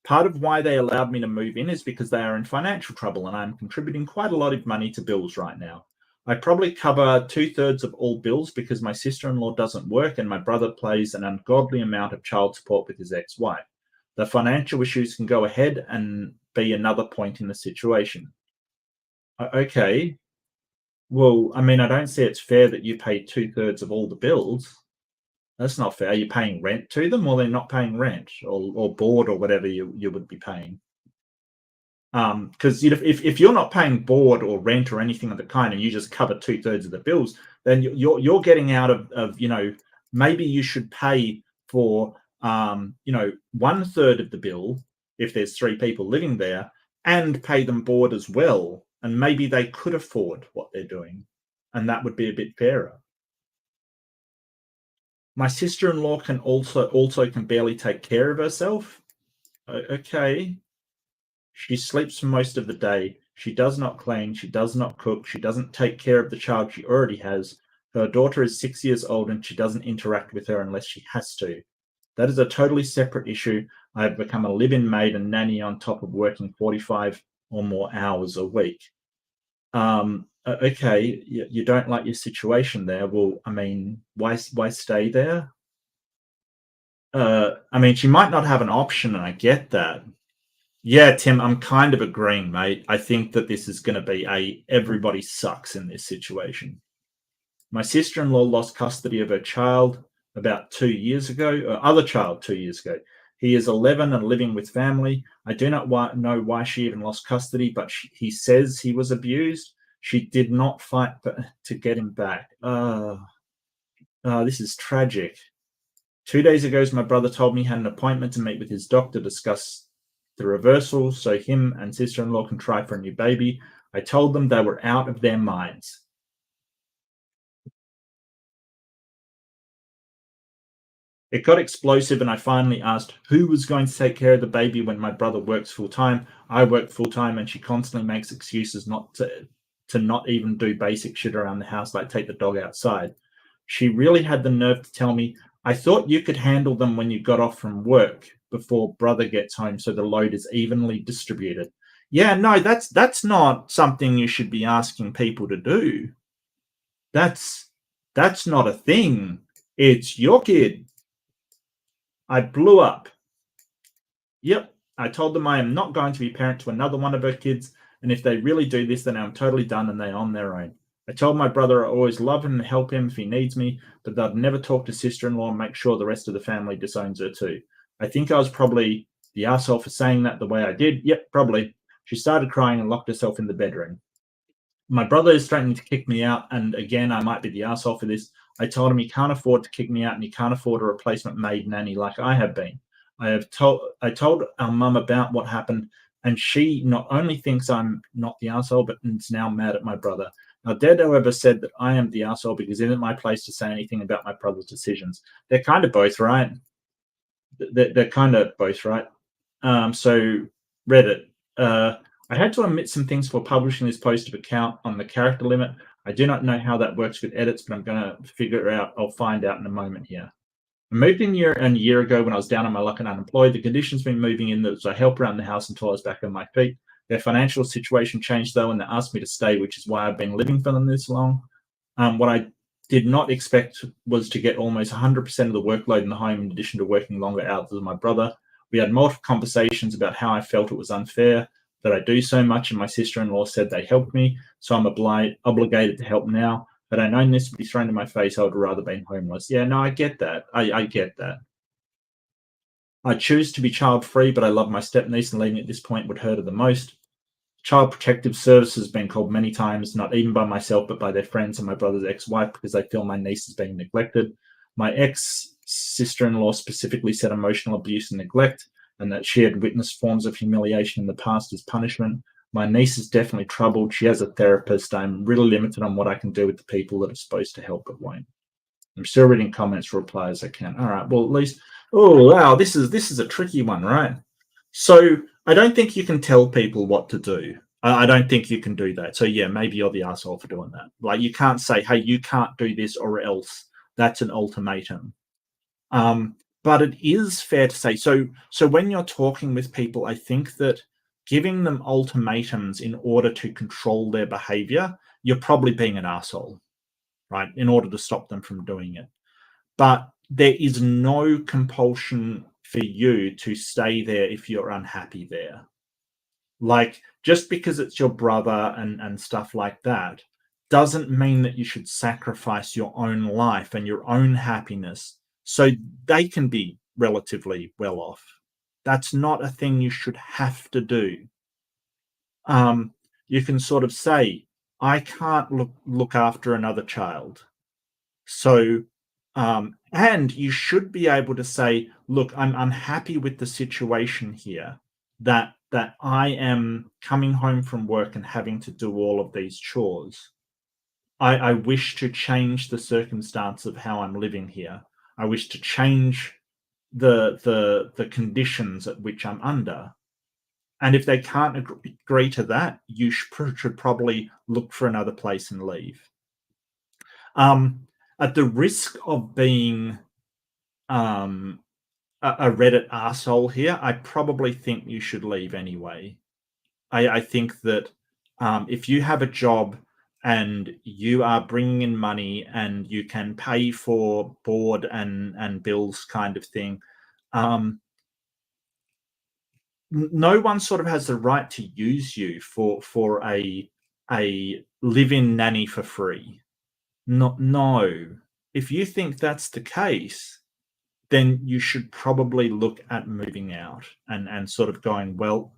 Part of why they allowed me to move in is because they are in financial trouble, and I'm contributing quite a lot of money to bills right now. I probably cover 2/3 of all bills because my sister-in-law doesn't work and my brother pays an ungodly amount of child support with his ex-wife. The financial issues can go ahead and be another point in the situation. Okay, well, I mean, I don't see it's fair that you pay 2/3 of all the bills. That's not fair. Are you paying rent to them, or they're not paying rent or board or whatever you would be paying? Because if you're not paying board or rent or anything of the kind, and you just cover 2/3 of the bills, then you're getting out of maybe you should pay for 1/3 of the bill if there's 3 people living there, and pay them board as well, and maybe they could afford what they're doing, and that would be a bit fairer. My sister-in-law can also can barely take care of herself. Okay. She sleeps for most of the day. She does not clean. She does not cook. She doesn't take care of the child she already has. Her daughter is 6 years old and she doesn't interact with her unless she has to. That is a totally separate issue. I have become a live-in maid and nanny on top of working 45 or more hours a week. Okay, you don't like your situation there. Well, I mean, why stay there? I mean, she might not have an option, and I get that. Yeah, Tim, I'm kind of agreeing, mate. I think that this is going to be everybody sucks in this situation. My sister-in-law lost custody of her child about 2 years ago, other child 2 years ago. He is 11 and living with family. I do not know why she even lost custody, but he says he was abused. She did not fight to get him back. This is tragic. 2 days ago, my brother told me he had an appointment to meet with his doctor to discuss the reversal so him and sister-in-law can try for a new baby. I told them they were out of their minds. It got explosive and I finally asked who was going to take care of the baby when my brother works full-time. I work full-time and she constantly makes excuses not to not even do basic shit around the house, like take the dog outside. She really had the nerve to tell me, I thought you could handle them when you got off from work before brother gets home so the load is evenly distributed. Yeah, no, that's not something you should be asking people to do. That's not a thing. It's your kid. I blew up. Yep, I told them I am not going to be parent to another one of her kids, and if they really do this, then I'm totally done and they're on their own. I told my brother I always love him and help him if he needs me, but that I'd never talk to sister-in-law and make sure the rest of the family disowns her too. I think I was probably the asshole for saying that the way I did. Yep, probably. She started crying and locked herself in the bedroom. My brother is threatening to kick me out, and again, I might be the asshole for this. I told him he can't afford to kick me out and he can't afford a replacement maid nanny like I have been. I told our mum about what happened, and she not only thinks I'm not the asshole, but is now mad at my brother. Now, Dad, however, said that I am the asshole because it isn't my place to say anything about my brother's decisions. They're kind of both right. They're kind of both right. So Reddit, I had to omit some things for publishing this post of account on the character limit. I do not know how that works with edits, but I'm going to figure out. I'll find out in a moment here. I moved in a year ago when I was down on my luck and unemployed. The conditions been moving in that I help around the house until I was back on my feet. Their financial situation changed though, and they asked me to stay, which is why I've been living for them this long. What I did not expect was to get almost 100% of the workload in the home in addition to working longer hours than my brother. We had multiple conversations about how I felt it was unfair that I do so much, and my sister-in-law said they helped me, so I'm obligated to help now. Had I known this would be thrown in my face, I would rather been homeless. Yeah, no, I get that. I get that. I choose to be child-free, but I love my step-niece, and leaving at this point would hurt her the most. Child Protective Services has been called many times, not even by myself, but by their friends and my brother's ex-wife, because they feel my niece is being neglected. My ex-sister-in-law specifically said emotional abuse and neglect, and that she had witnessed forms of humiliation in the past as punishment. My niece is definitely troubled. She has a therapist. I'm really limited on what I can do with the people that are supposed to help but won't. I'm still reading comments, reply as I can. All right, well, at least, oh, wow, this is a tricky one, right? So I don't think you can tell people what to do. I don't think you can do that. So yeah, maybe you're the asshole for doing that. Like, you can't say, hey, you can't do this or else. That's an ultimatum. But it is fair to say, so when you're talking with people, I think that giving them ultimatums in order to control their behavior, you're probably being an asshole, right? In order to stop them from doing it. But there is no compulsion for you to stay there if you're unhappy there. Like, just because it's your brother and stuff like that doesn't mean that you should sacrifice your own life and your own happiness so they can be relatively well off. That's not a thing you should have to do. You can sort of say, I can't look after another child. So, and you should be able to say, look, I'm unhappy with the situation here, that I am coming home from work and having to do all of these chores. I wish to change the circumstance of how I'm living here. I wish to change the conditions at which I'm under. And if they can't agree to that, you should probably look for another place and leave. At the risk of being a Reddit arsehole here, I probably think you should leave anyway. I think that if you have a job and you are bringing in money and you can pay for board and bills kind of thing, no one sort of has the right to use you for a live-in nanny for free. No. If you think that's the case, then you should probably look at moving out and sort of going, well,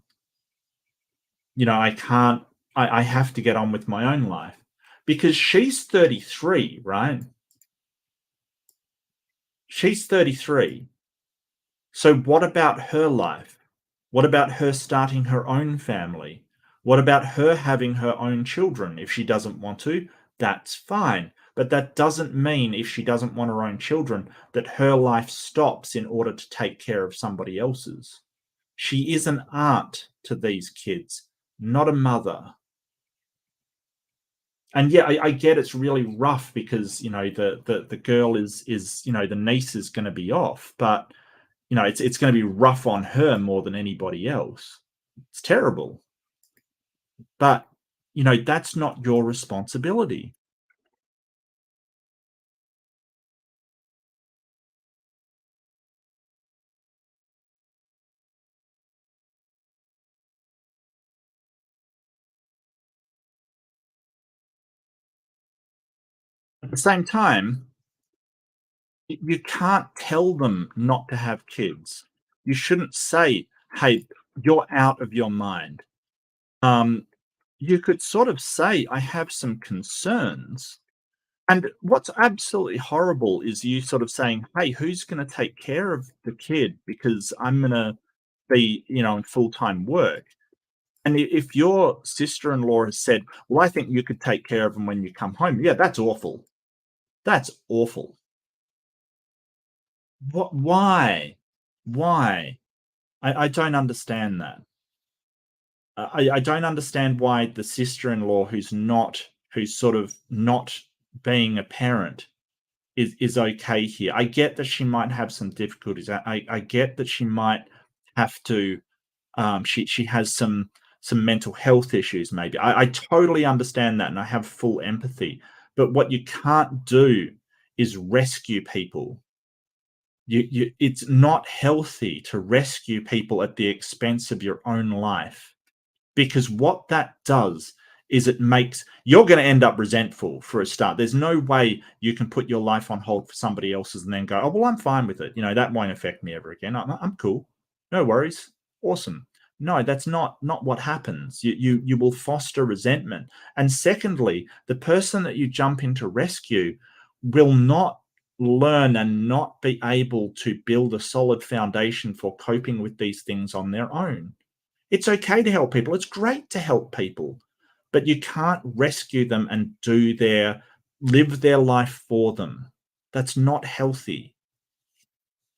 you know, I have to get on with my own life. Because she's 33, right? She's 33. So what about her life? What about her starting her own family? What about her having her own children? If she doesn't want to, that's fine. But that doesn't mean if she doesn't want her own children that her life stops in order to take care of somebody else's. She is an aunt to these kids, not a mother. And yeah, I get it's really rough because, you know, the girl is you know, the niece is going to be off, but you know, it's going to be rough on her more than anybody else. It's terrible. But, you know, that's not your responsibility. At the same time, you can't tell them not to have kids. You shouldn't say, hey, you're out of your mind. You could sort of say, I have some concerns. And what's absolutely horrible is you sort of saying, hey, who's going to take care of the kid because I'm going to be, you know, in full-time work. And if your sister-in-law has said, well, I think you could take care of them when you come home. Yeah, that's awful. That's awful. What? Why? Why? I don't understand that. I don't understand why the sister-in-law who's sort of not being a parent is okay here. I get that she might have some difficulties. I get that she might have to she has some mental health issues maybe. I totally understand that and I have full empathy. But what you can't do is rescue people. It's not healthy to rescue people at the expense of your own life, because what that does is it makes you're going to end up resentful for a start. There's no way you can put your life on hold for somebody else's and then go, oh, well, I'm fine with it. You know, that won't affect me ever again. I'm cool. No worries. Awesome. No, that's not what happens. You will foster resentment. And secondly, the person that you jump in to rescue will not learn and not be able to build a solid foundation for coping with these things on their own. It's okay to help people. It's great to help people, but you can't rescue them and live their life for them. That's not healthy.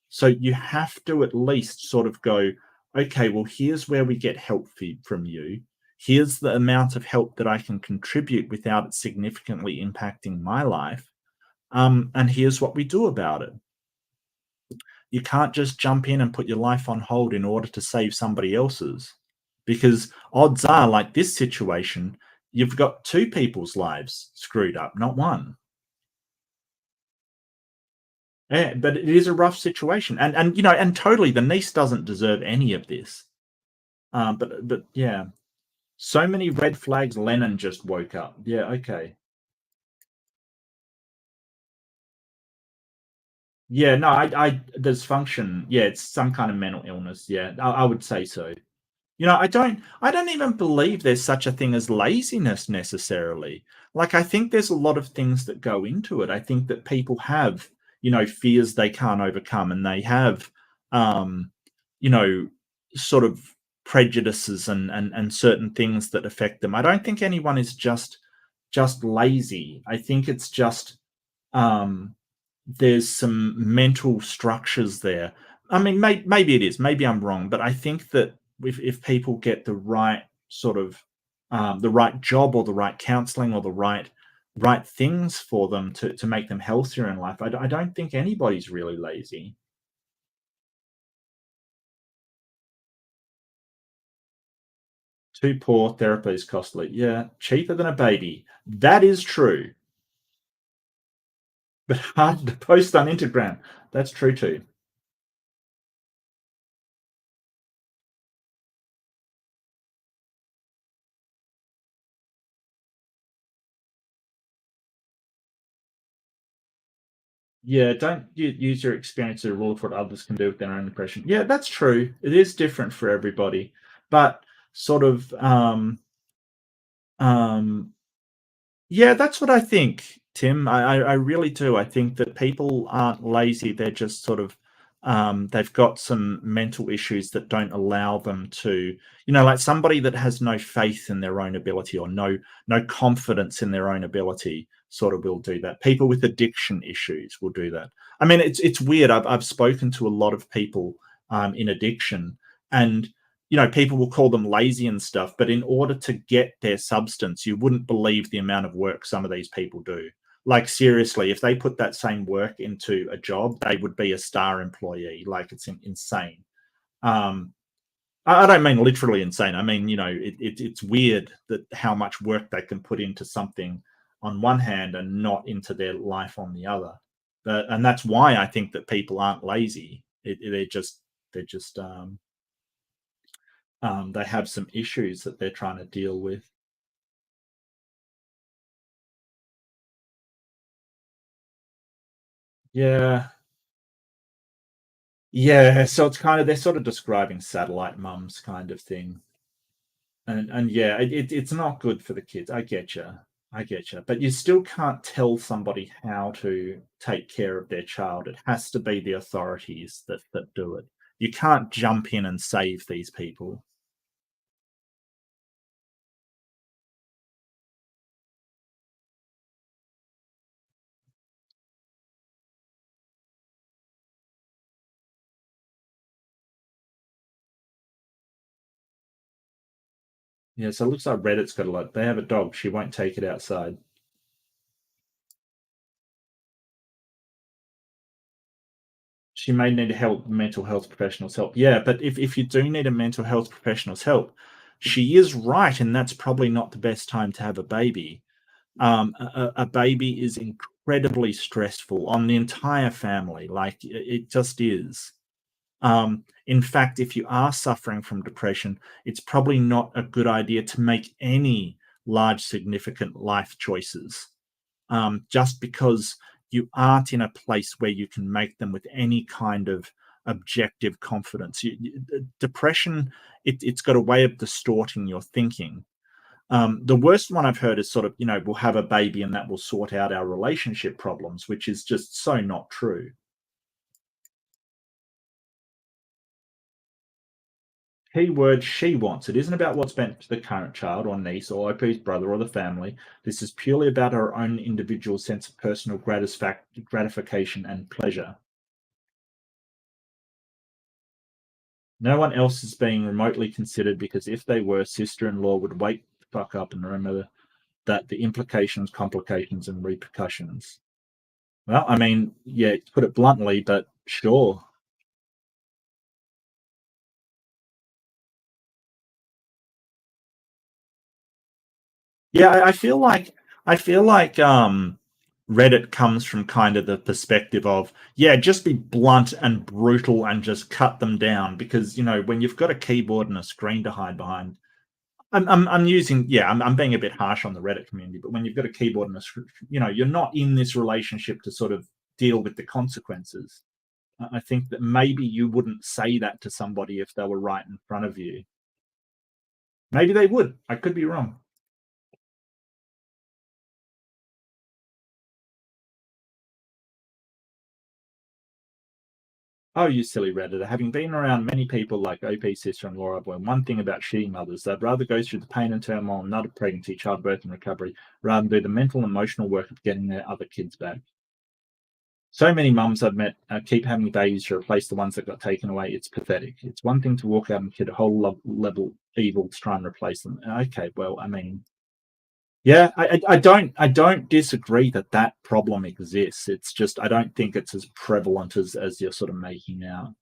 So you have to at least sort of go, okay, well, here's where we get help from you. Here's the amount of help that I can contribute without it significantly impacting my life. And here's what we do about it. You can't just jump in and put your life on hold in order to save somebody else's, because odds are, like this situation, you've got two people's lives screwed up, not one. Yeah, but it is a rough situation. And you know, and totally the niece doesn't deserve any of this. But yeah, so many red flags. Lennon just woke up. Yeah, okay. Yeah, no, I dysfunction. Yeah, it's some kind of mental illness. Yeah, I would say so. I don't even believe there's such a thing as laziness necessarily. Like, I think there's a lot of things that go into it. I think that people have, fears they can't overcome, and they have, um, you know, sort of prejudices and certain things that affect them. I don't think anyone is just lazy. I think it's just um, there's some mental structures there. I mean, maybe it is. Maybe I'm wrong, but I think that if people get the right sort of the right job or the right counseling or the right things for them to make them healthier in life, I don't think anybody's really lazy. Too poor, therapy is costly. Yeah, cheaper than a baby. That is true, but hard to post on Instagram. That's true too. Yeah, don't use your experience as a rule for what others can do with their own impression. Yeah, that's true. It is different for everybody, but sort of, um, yeah, that's what I think, Tim. I really do. I think that people aren't lazy. They're just sort of, they've got some mental issues that don't allow them to, like somebody that has no faith in their own ability or no confidence in their own ability sort of will do that. People with addiction issues will do that. I mean, it's weird. I've spoken to a lot of people in addiction, and people will call them lazy and stuff, but in order to get their substance, you wouldn't believe the amount of work some of these people do. Like, seriously, if they put that same work into a job, they would be a star employee. Like, it's insane. Um, I don't mean literally insane. I mean, it's weird that how much work they can put into something on one hand and not into their life on the other. And that's why I think that people aren't lazy. They're just they have some issues that they're trying to deal with. Yeah. Yeah. So it's kind of, they're sort of describing satellite mums kind of thing. And yeah, it's not good for the kids. I get you. I get you. But you still can't tell somebody how to take care of their child. It has to be the authorities that do it. You can't jump in and save these people. Yeah, so it looks like Reddit's got a lot. They have a dog. She won't take it outside. She may need help, mental health professionals help. Yeah, but if you do need a mental health professional's help, she is right, and that's probably not the best time to have a baby. A baby is incredibly stressful on the entire family. Like, it just is. In fact, if you are suffering from depression, it's probably not a good idea to make any large, significant life choices, just because you aren't in a place where you can make them with any kind of objective confidence. Depression, it's got a way of distorting your thinking. The worst one I've heard is sort of, we'll have a baby and that will sort out our relationship problems, which is just so not true. Key word, she wants. It isn't about what's meant to the current child or niece or OP's brother or the family. This is purely about her own individual sense of personal gratification and pleasure. No one else is being remotely considered, because if they were, sister-in-law would wake the fuck up and remember that the implications, complications, and repercussions. Well, I mean, yeah, put it bluntly, but sure. Yeah, I feel like Reddit comes from kind of the perspective of, yeah, just be blunt and brutal and just cut them down, because, you know, when you've got a keyboard and a screen to hide behind, I'm using, yeah, I'm being a bit harsh on the Reddit community, but when you've got a keyboard and a, you know, you're not in this relationship to sort of deal with the consequences. I think that maybe you wouldn't say that to somebody if they were right in front of you. Maybe they would. I could be wrong. Oh, you silly Redditor. Having been around many people like OP Sister and Laura, I've learned one thing about shitty mothers. They'd rather go through the pain and turmoil and not a pregnancy, childbirth, and recovery, rather than do the mental and emotional work of getting their other kids back. So many mums I've met keep having babies to replace the ones that got taken away. It's pathetic. It's one thing to walk out and kid a whole level evil to try and replace them. Okay, well, I mean, yeah, I don't disagree that problem exists. It's just I don't think it's as prevalent as you're sort of making out.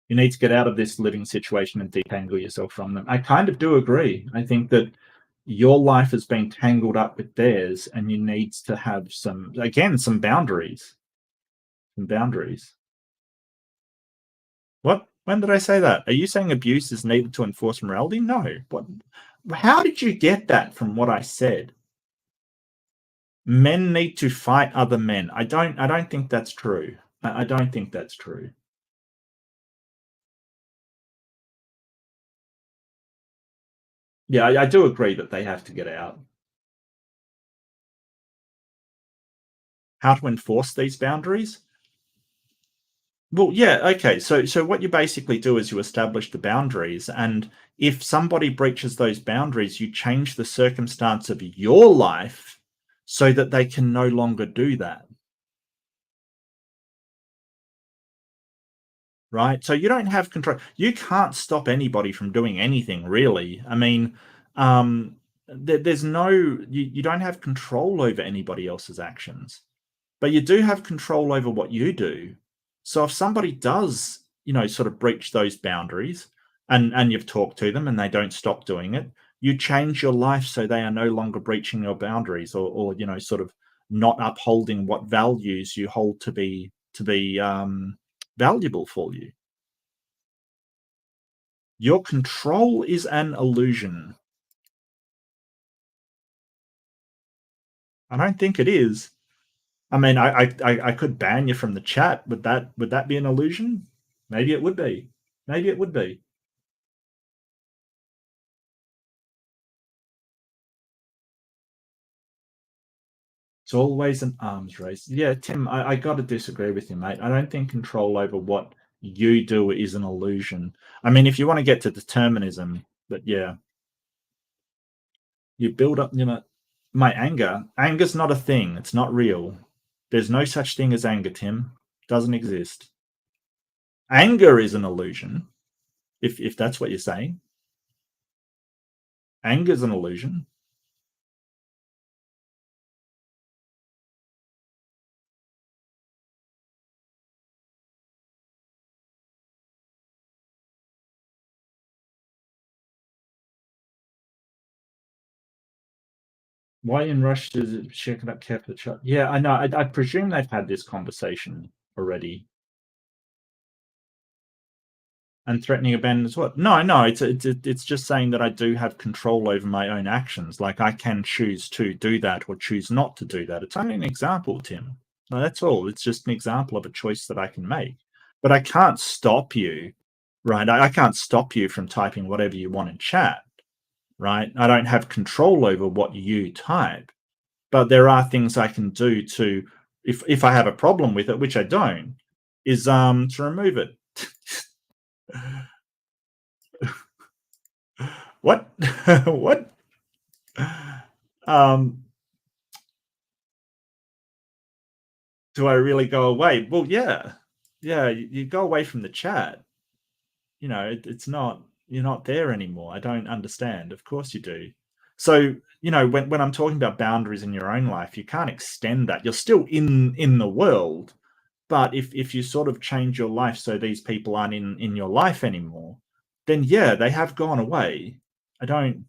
You need to get out of this living situation and detangle yourself from them. I kind of do agree. I think that your life has been tangled up with theirs, and you need to have some boundaries. Some boundaries. What? When did I say that? Are you saying abuse is needed to enforce morality? No. What? How did you get that from what I said? Men need to fight other men. I don't think that's true. I don't think that's true. Yeah, I do agree that they have to get out. How to enforce these boundaries? Well, yeah, okay. So what you basically do is you establish the boundaries, and if somebody breaches those boundaries, you change the circumstance of your life so that they can no longer do that. Right? So you don't have control. You can't stop anybody from doing anything, really. I mean, there's no you don't have control over anybody else's actions, but you do have control over what you do. So if somebody does, you know, sort of breach those boundaries, and you've talked to them and they don't stop doing it, you change your life so they are no longer breaching your boundaries, or you know, sort of not upholding what values you hold to be valuable for you. Your control is an illusion. I don't think it is. I mean, I could ban you from the chat. Would that be an illusion? Maybe it would be. Maybe it would be. It's always an arms race. Yeah, Tim, I got to disagree with you, mate. I don't think control over what you do is an illusion. I mean, if you want to get to determinism, but yeah, you build up, you know, my anger. Anger's not a thing. It's not real. There's no such thing as anger, Tim. Doesn't exist. Anger is an illusion, if that's what you're saying. Anger's an illusion. Why in rush does it check up careful shot? Yeah, I know. I presume they've had this conversation already. And threatening abandon as well. No, it's just saying that I do have control over my own actions. Like I can choose to do that or choose not to do that. It's only an example, Tim. No, that's all. It's just an example of a choice that I can make. But I can't stop you, right? I can't stop you from typing whatever you want in chat, right? I don't have control over what you type. But there are things I can do to, if I have a problem with it, which I don't, is to remove it. What? What? Do I really go away? Well, yeah. You go away from the chat. You know, it's not, you're not there anymore. I don't understand. Of course you do. So, you know, when I'm talking about boundaries in your own life, you can't extend that. You're still in the world, But if you sort of change your life so these people aren't in your life anymore, then yeah, they have gone away. I don't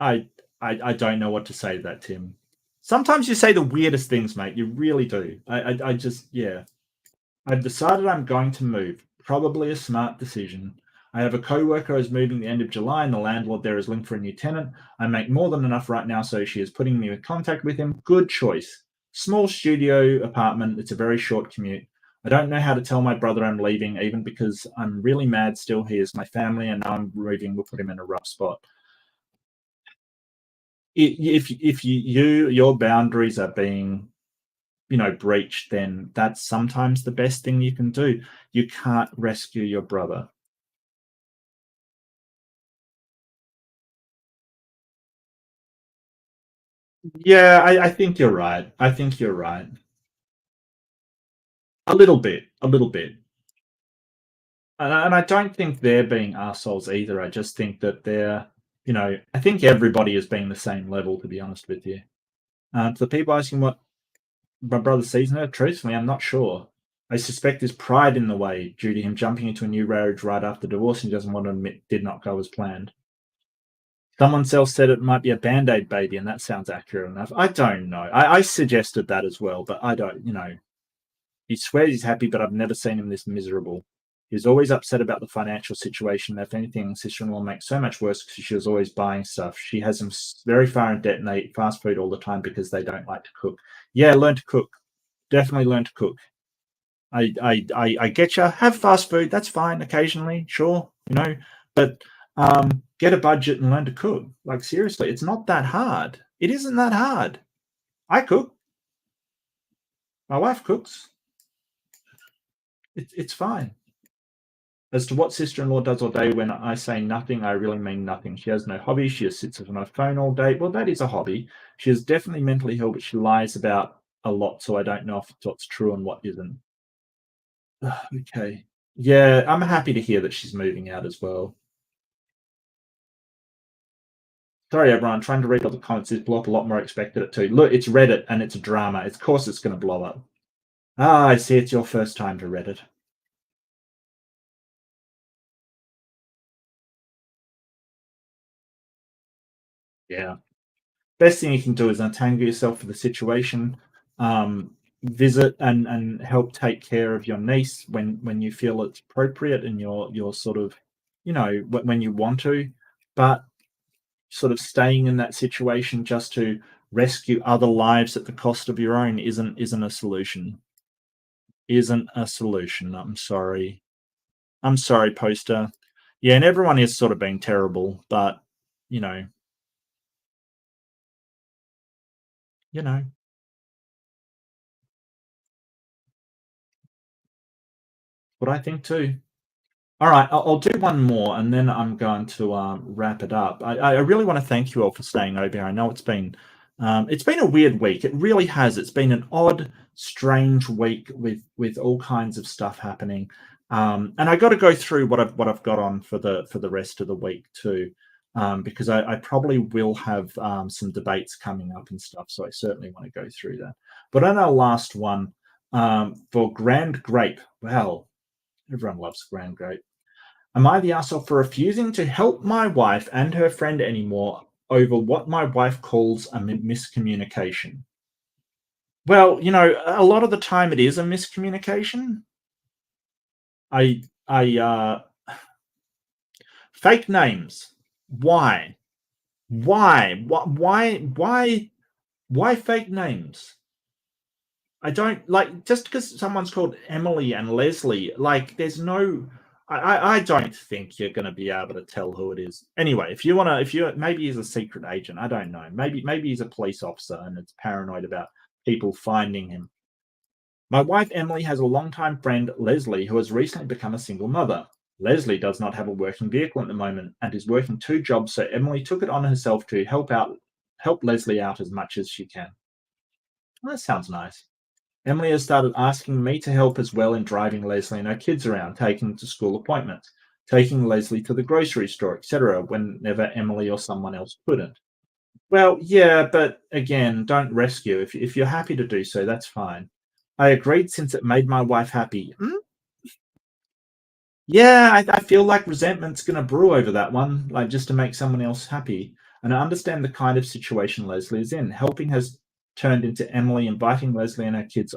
don't know what to say to that, Tim. Sometimes you say the weirdest things, mate. You really do. I just, yeah. I've decided I'm going to move. Probably a smart decision. I have a co-worker who's moving the end of July, and the landlord there is looking for a new tenant. I make more than enough right now, so she is putting me in contact with him. Good choice. Small studio apartment. It's a very short commute. I don't know how to tell my brother I'm leaving, even because I'm really mad still. He is my family, and now I'm leaving will put him in a rough spot. If your boundaries are being breached, then that's sometimes the best thing you can do. You can't rescue your brother. Yeah, I think you're right. I think you're right. A little bit. And I don't think they're being arseholes either. I just think that they're, I think everybody is being the same level, to be honest with you. To the people asking what my brother sees in her, truthfully, I'm not sure. I suspect there's pride in the way due to him jumping into a new marriage right after divorce and he doesn't want to admit did not go as planned. Someone else said it might be a Band-Aid baby, and that sounds accurate enough. I don't know. I suggested that as well, but I don't, he swears he's happy, but I've never seen him this miserable. He's always upset about the financial situation. If anything, sister-in-law makes so much worse because she was always buying stuff. She has him very far in debt and they eat fast food all the time because they don't like to cook. Yeah, learn to cook. Definitely learn to cook. I get you. Have fast food. That's fine occasionally, sure, but get a budget and learn to cook. Like, seriously, it's not that hard. It isn't that hard. I cook. My wife cooks. It's fine. As to what sister-in-law does all day, when I say nothing, I really mean nothing. She has no hobby. She just sits on her phone all day. Well, that is a hobby. She is definitely mentally ill, but she lies about a lot, so I don't know if what's true and what isn't. Okay. Yeah, I'm happy to hear that she's moving out as well. Sorry, everyone. Trying to read all the comments. This blew up a lot more. Expected it to. Look, it's Reddit and it's a drama. Of course, it's going to blow up. Ah, I see. It's your first time to Reddit. Yeah. Best thing you can do is untangle yourself from the situation. Visit and help take care of your niece when you feel it's appropriate and you're sort of, when you want to, but sort of staying in that situation just to rescue other lives at the cost of your own isn't a solution. Isn't a solution. I'm sorry, poster. Yeah, and everyone is sort of being terrible, but you know what I think too. All right, I'll do one more, and then I'm going to wrap it up. I really want to thank you all for staying over here. I know it's been a weird week. It really has. It's been an odd, strange week with all kinds of stuff happening, and I got to go through what I've got on for the rest of the week too, because I probably will have some debates coming up and stuff. So I certainly want to go through that. But on our last one, for Grand Grape, well. Everyone loves Grand Grape. Am I the asshole for refusing to help my wife and her friend anymore over what my wife calls a miscommunication? Well, a lot of the time it is a miscommunication. Fake names. Why? Why fake names? I don't like just because someone's called Emily and Leslie, like there's no I don't think you're gonna be able to tell who it is. Anyway, if you maybe he's a secret agent, I don't know. Maybe he's a police officer and it's paranoid about people finding him. My wife Emily has a longtime friend, Leslie, who has recently become a single mother. Leslie does not have a working vehicle at the moment and is working 2 jobs, so Emily took it on herself to help Leslie out as much as she can. Well, that sounds nice. Emily has started asking me to help as well in driving Leslie and her kids around, taking them to school appointments, taking Leslie to the grocery store, etc., whenever Emily or someone else couldn't. Well, yeah, but again, don't rescue. If you're happy to do so, that's fine. I agreed since it made my wife happy. Yeah, I feel like resentment's going to brew over that one, like just to make someone else happy. And I understand the kind of situation Leslie is in. Helping has turned into Emily inviting Leslie and her kids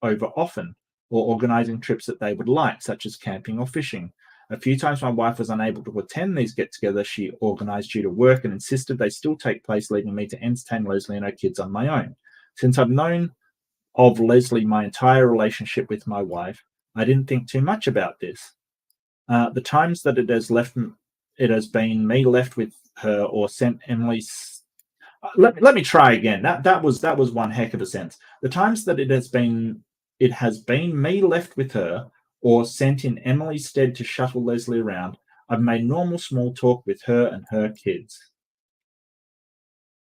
over often, or organizing trips that they would like, such as camping or fishing. A few times my wife was unable to attend these get togethers she organized due to work and insisted they still take place, leaving me to entertain Leslie and her kids on my own. Since I've known of Leslie my entire relationship with my wife, I didn't think too much about this. The times that it has been me left with her or sent Emily's. Let me try again. That was one heck of a sense. The times that it has been me left with her or sent in Emily's stead to shuttle Leslie around. I've made normal small talk with her and her kids.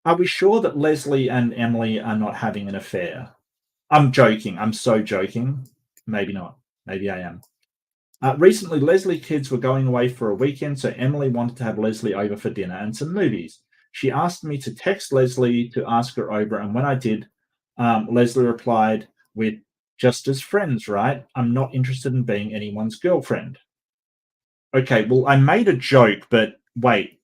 Are we sure that Leslie and Emily are not having an affair? I'm joking. I'm so joking. Maybe not. Maybe I am. Recently, Leslie kids were going away for a weekend, so Emily wanted to have Leslie over for dinner and some movies. She asked me to text Leslie to ask her over, and when I did, Leslie replied with, "Just as friends, right? I'm not interested in being anyone's girlfriend." Okay, well, I made a joke, but wait.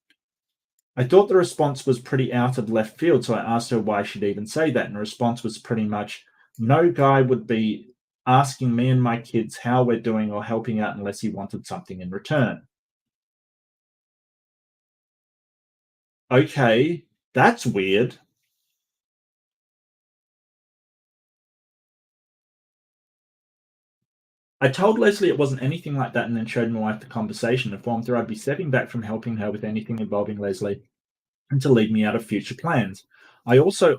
I thought the response was pretty out of left field, so I asked her why she'd even say that, and the response was pretty much, "No guy would be asking me and my kids how we're doing or helping out unless he wanted something in return." Okay, that's weird. I told Leslie it wasn't anything like that and then showed my wife the conversation, informed her I'd be stepping back from helping her with anything involving Leslie and to leave me out of future plans. I also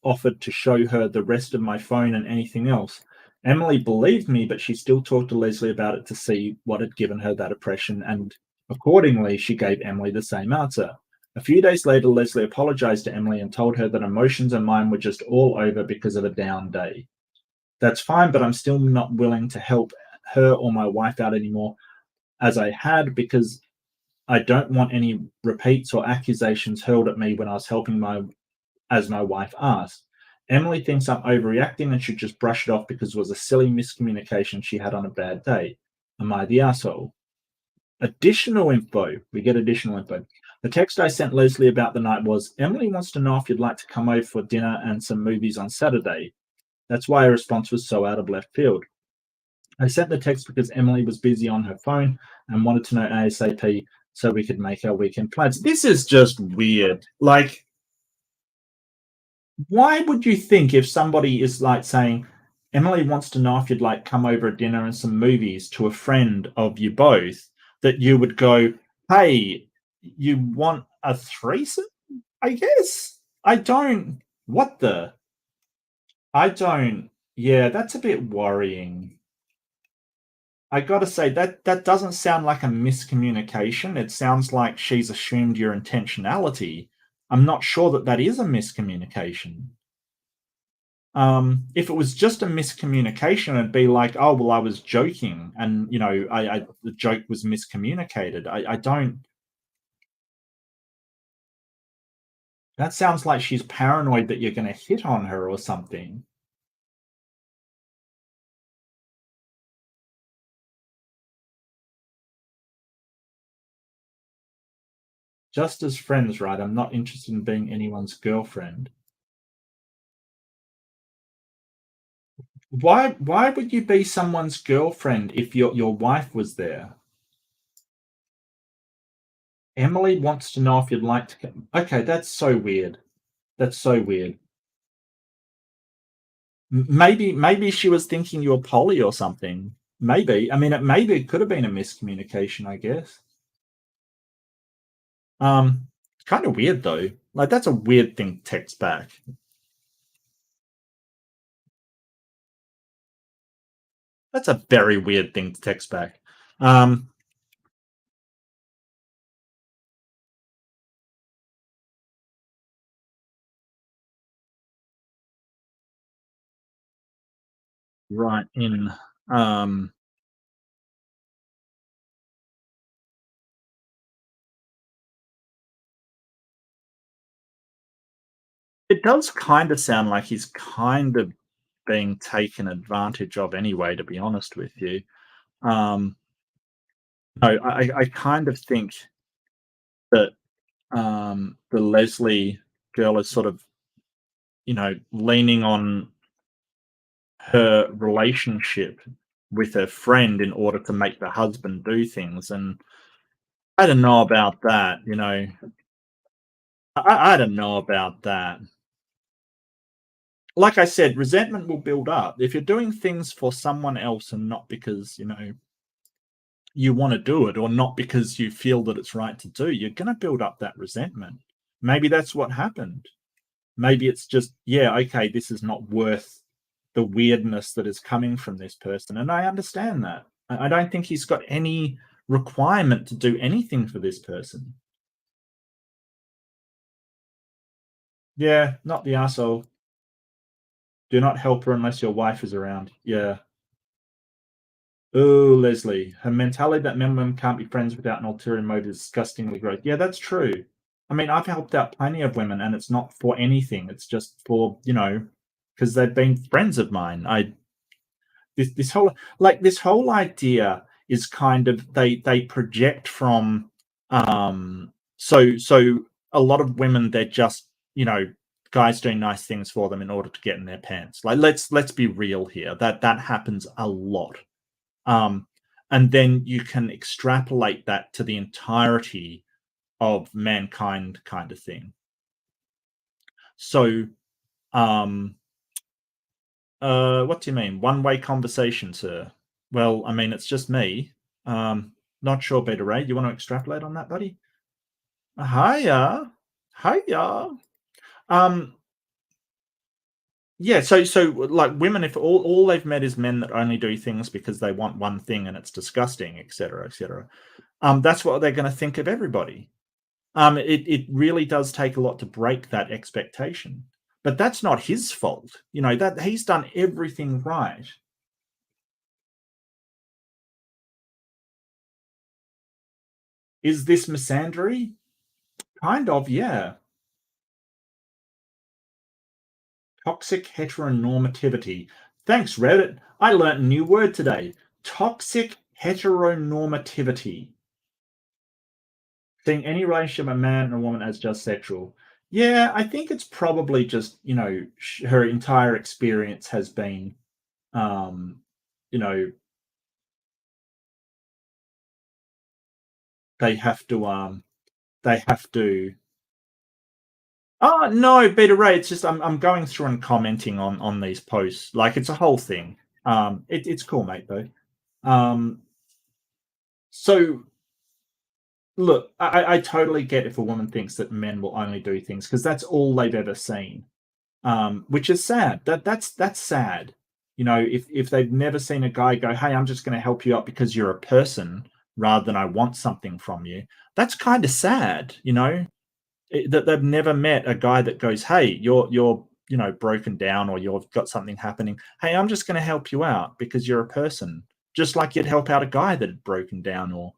offered to show her the rest of my phone and anything else. Emily believed me, but she still talked to Leslie about it to see what had given her that impression, and accordingly, she gave Emily the same answer. A few days later, Leslie apologized to Emily and told her that emotions and mine were just all over because of a down day. That's fine, but I'm still not willing to help her or my wife out anymore as I had because I don't want any repeats or accusations hurled at me when I was helping my wife asked. Emily thinks I'm overreacting and should just brush it off because it was a silly miscommunication she had on a bad day. Am I the asshole? Additional info. We get additional info. The text I sent Leslie about the night was, "Emily wants to know if you'd like to come over for dinner and some movies on Saturday." That's why her response was so out of left field. I sent the text because Emily was busy on her phone and wanted to know ASAP so we could make our weekend plans. This is just weird. Like, why would you think if somebody is like saying, "Emily wants to know if you'd like come over at dinner and some movies" to a friend of you both, that you would go, "Hey, you want a threesome?" I guess. I don't. What the? I don't. Yeah, that's a bit worrying. I gotta say that doesn't sound like a miscommunication. It sounds like she's assumed your intentionality. I'm not sure that that is a miscommunication. If it was just a miscommunication, it'd be like, "Oh, well, I was joking, and the joke was miscommunicated." I don't. That sounds like she's paranoid that you're going to hit on her or something. Just as friends, right? I'm not interested in being anyone's girlfriend. Why would you be someone's girlfriend if your wife was there? Emily wants to know if you'd like to come. Okay, that's so weird. That's so weird. Maybe she was thinking you were poly or something. Maybe. I mean, maybe it could have been a miscommunication, I guess. Kind of weird though. Like that's a weird thing to text back. That's a very weird thing to text back. Um, right in. Um, It does kind of sound like he's kind of being taken advantage of anyway, to be honest with you. No, I kind of think that the Leslie girl is sort of, leaning on her relationship with her friend in order to make the husband do things. And I don't know about that, I don't know about that. Like I said, resentment will build up. If you're doing things for someone else and not because, you want to do it or not because you feel that it's right to do, you're going to build up that resentment. Maybe that's what happened. Maybe it's just, yeah, okay, this is not worth the weirdness that is coming from this person. And I understand that. I don't think he's got any requirement to do anything for this person. Yeah, not the asshole. Do not help her unless your wife is around. Yeah. Oh, Leslie, her mentality that men and women can't be friends without an ulterior motive is disgustingly gross. Yeah, that's true. I mean, I've helped out plenty of women, and it's not for anything. It's just for, because they've been friends of mine. This whole idea is kind of they project from so a lot of women, they're just, guys doing nice things for them in order to get in their pants. Like, let's be real here. That happens a lot. And then you can extrapolate that to the entirety of mankind, kind of thing. So, what do you mean? One-way conversation, sir? Well, I mean, it's just me. Not sure, Beta Ray. You want to extrapolate on that, buddy? Hiya. Hiya. Yeah, so like women, if all they've met is men that only do things because they want one thing and it's disgusting, etc., etc., that's what they're going to think of everybody. It really does take a lot to break that expectation, but that's not his fault. That he's done everything right. Is this misandry? Kind of, yeah. Toxic heteronormativity. Thanks, Reddit. I learnt a new word today. Toxic heteronormativity. Seeing any relationship of a man and a woman as just sexual. Yeah, I think it's probably just, her entire experience has been, they have to. Oh no, Beta Ray. It's just I'm going through and commenting on these posts. Like, it's a whole thing. It's cool, mate. Though. So look, I totally get if a woman thinks that men will only do things because that's all they've ever seen, which is sad. That's sad. If they've never seen a guy go, "Hey, I'm just going to help you out because you're a person," rather than "I want something from you," that's kind of sad. That they've never met a guy that goes, "Hey, you're broken down or you've got something happening. Hey, I'm just going to help you out because you're a person." Just like you'd help out a guy that had broken down or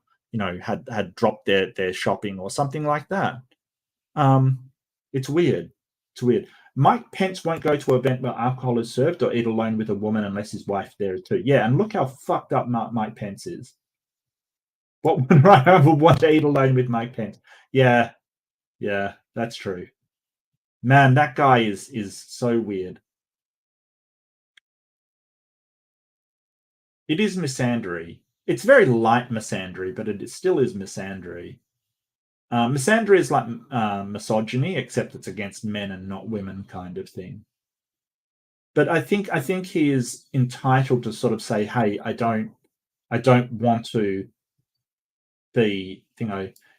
had dropped their shopping or something like that. It's weird. It's weird. Mike Pence won't go to an event where alcohol is served or eat alone with a woman unless his wife there too. Yeah, and look how fucked up Mike Pence is. What would I would want to eat alone with Mike Pence? Yeah, that's true. Man, that guy is so weird. It is misandry. It's very light misandry, but it still is misandry. Misandry is like misogyny, except it's against men and not women, kind of thing. But I think he is entitled to sort of say, "Hey, I don't want to be,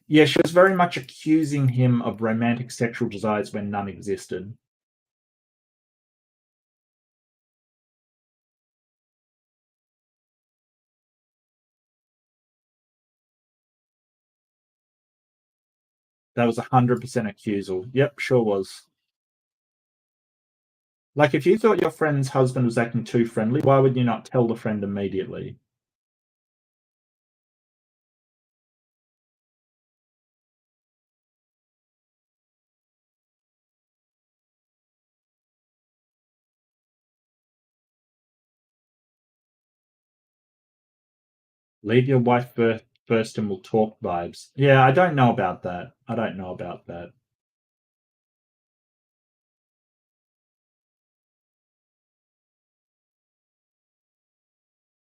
Yeah, she was very much accusing him of romantic sexual desires when none existed. That was 100% accusal. Yep, sure was. Like, if you thought your friend's husband was acting too friendly, why would you not tell the friend immediately? Leave your wife first and we'll talk vibes. Yeah, I don't know about that. I don't know about that.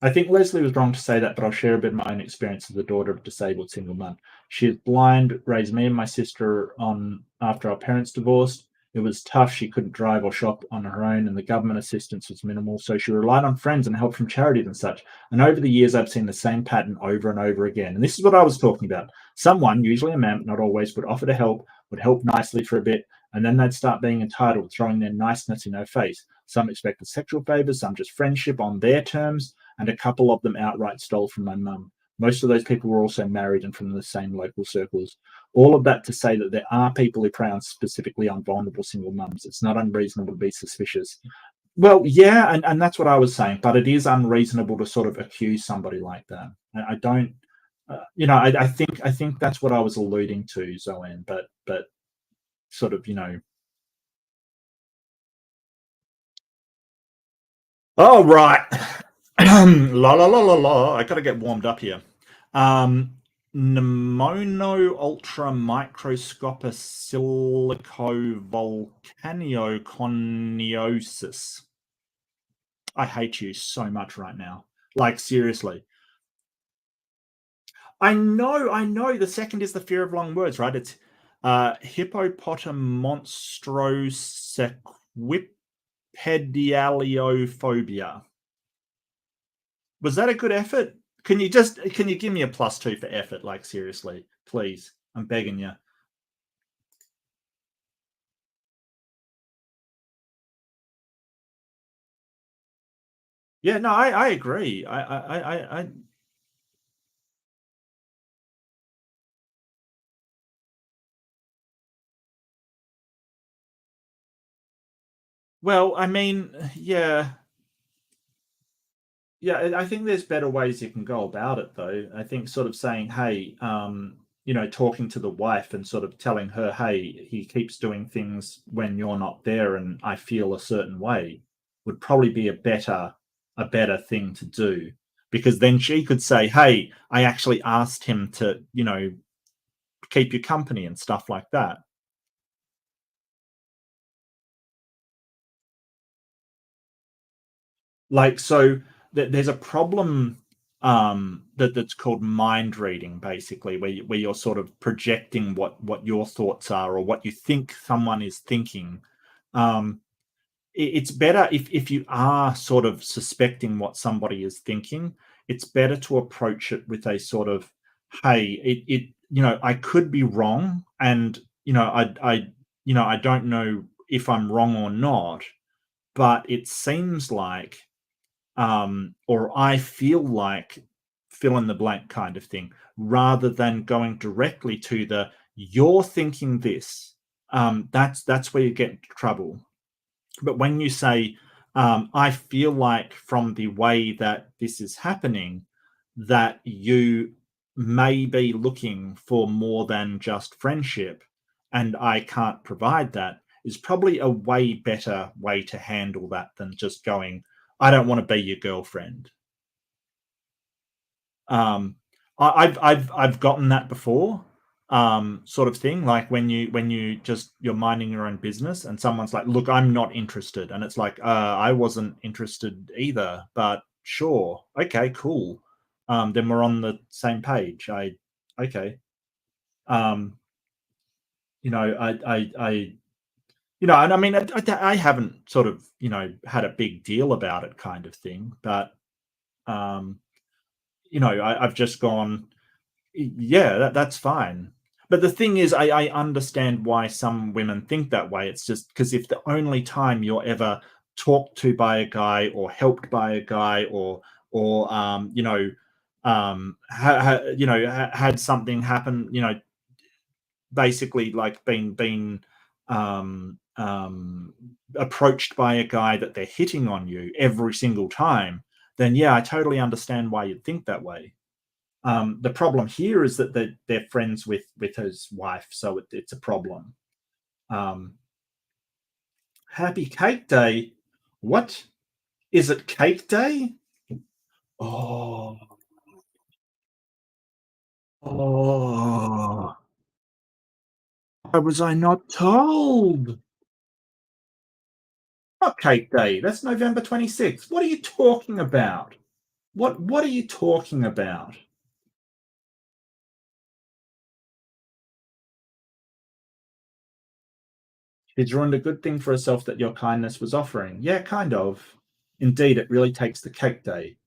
I think Leslie was wrong to say that, but I'll share a bit of my own experience as the daughter of a disabled single mum. She is blind, raised me and my sister on after our parents divorced. It was tough. She couldn't drive or shop on her own, and the government assistance was minimal. So she relied on friends and help from charities and such. And over the years, I've seen the same pattern over and over again. And this is what I was talking about. Someone, usually a man, not always, would offer to help, would help nicely for a bit, and then they'd start being entitled, throwing their niceness in her face. Some expected sexual favors, some just friendship on their terms, and a couple of them outright stole from my mum. Most of those people were also married and from the same local circles. All of that to say that there are people who prey on specifically on vulnerable single mums. It's not unreasonable to be suspicious. Well, yeah, and that's what I was saying, but it is unreasonable to sort of accuse somebody like that. I don't, I think that's what I was alluding to, Zoan, but sort of, Oh, right. La la la la la. I gotta get warmed up here. Pneumono ultra microscopic silicovolcanioconiosis. I hate you so much right now. Like, seriously. I know. The second is the fear of long words, right? It's hippopotamonstроsequipedialiophobia. Was that a good effort? Can you give me a +2 for effort? Like, seriously, please. I'm begging you. Yeah, no, I agree. I well, I mean, yeah. Yeah, I think there's better ways you can go about it, though. I think sort of saying, hey, talking to the wife and sort of telling her, hey, he keeps doing things when you're not there and I feel a certain way would probably be a better thing to do. Because then she could say, hey, I actually asked him to, keep you company and stuff like that. Like, so there's a problem that's called mind reading, basically, where you're sort of projecting what your thoughts are or what you think someone is thinking. um it's better if you are sort of suspecting what somebody is thinking. It's better to approach it with a sort of, hey, I could be wrong, and I don't know if I'm wrong or not, but it seems like, or I feel like, fill in the blank kind of thing, rather than going directly to the you're thinking this. That's where you get into trouble. But when you say, I feel like from the way that this is happening, that you may be looking for more than just friendship, and I can't provide that, is probably a way better way to handle that than just going, I don't want to be your girlfriend. Um, I've gotten that before, sort of thing. Like when you just you're minding your own business, and someone's like, "Look, I'm not interested," and it's like, I wasn't interested either, but sure, okay, cool. Then we're on the same page. Okay. Um, and I mean, I haven't sort of had a big deal about it, kind of thing, but um, I've just gone, yeah, that's fine. But the thing is, I understand why some women think that way. It's just because if the only time you're ever talked to by a guy or helped by a guy or had something happen, basically like being um, um, approached by a guy that they're hitting on you every single time, then yeah, I totally understand why you'd think that way. The problem here is that they're friends with his wife, so it's a problem. Um, Happy Cake Day. What is it? Cake Day? Oh, Oh, why was I not told? Not Cake Day. That's November 26th. What are you talking about? What are you talking about? She's ruined a good thing for herself that your kindness was offering. Yeah, kind of. Indeed, it really takes the cake day.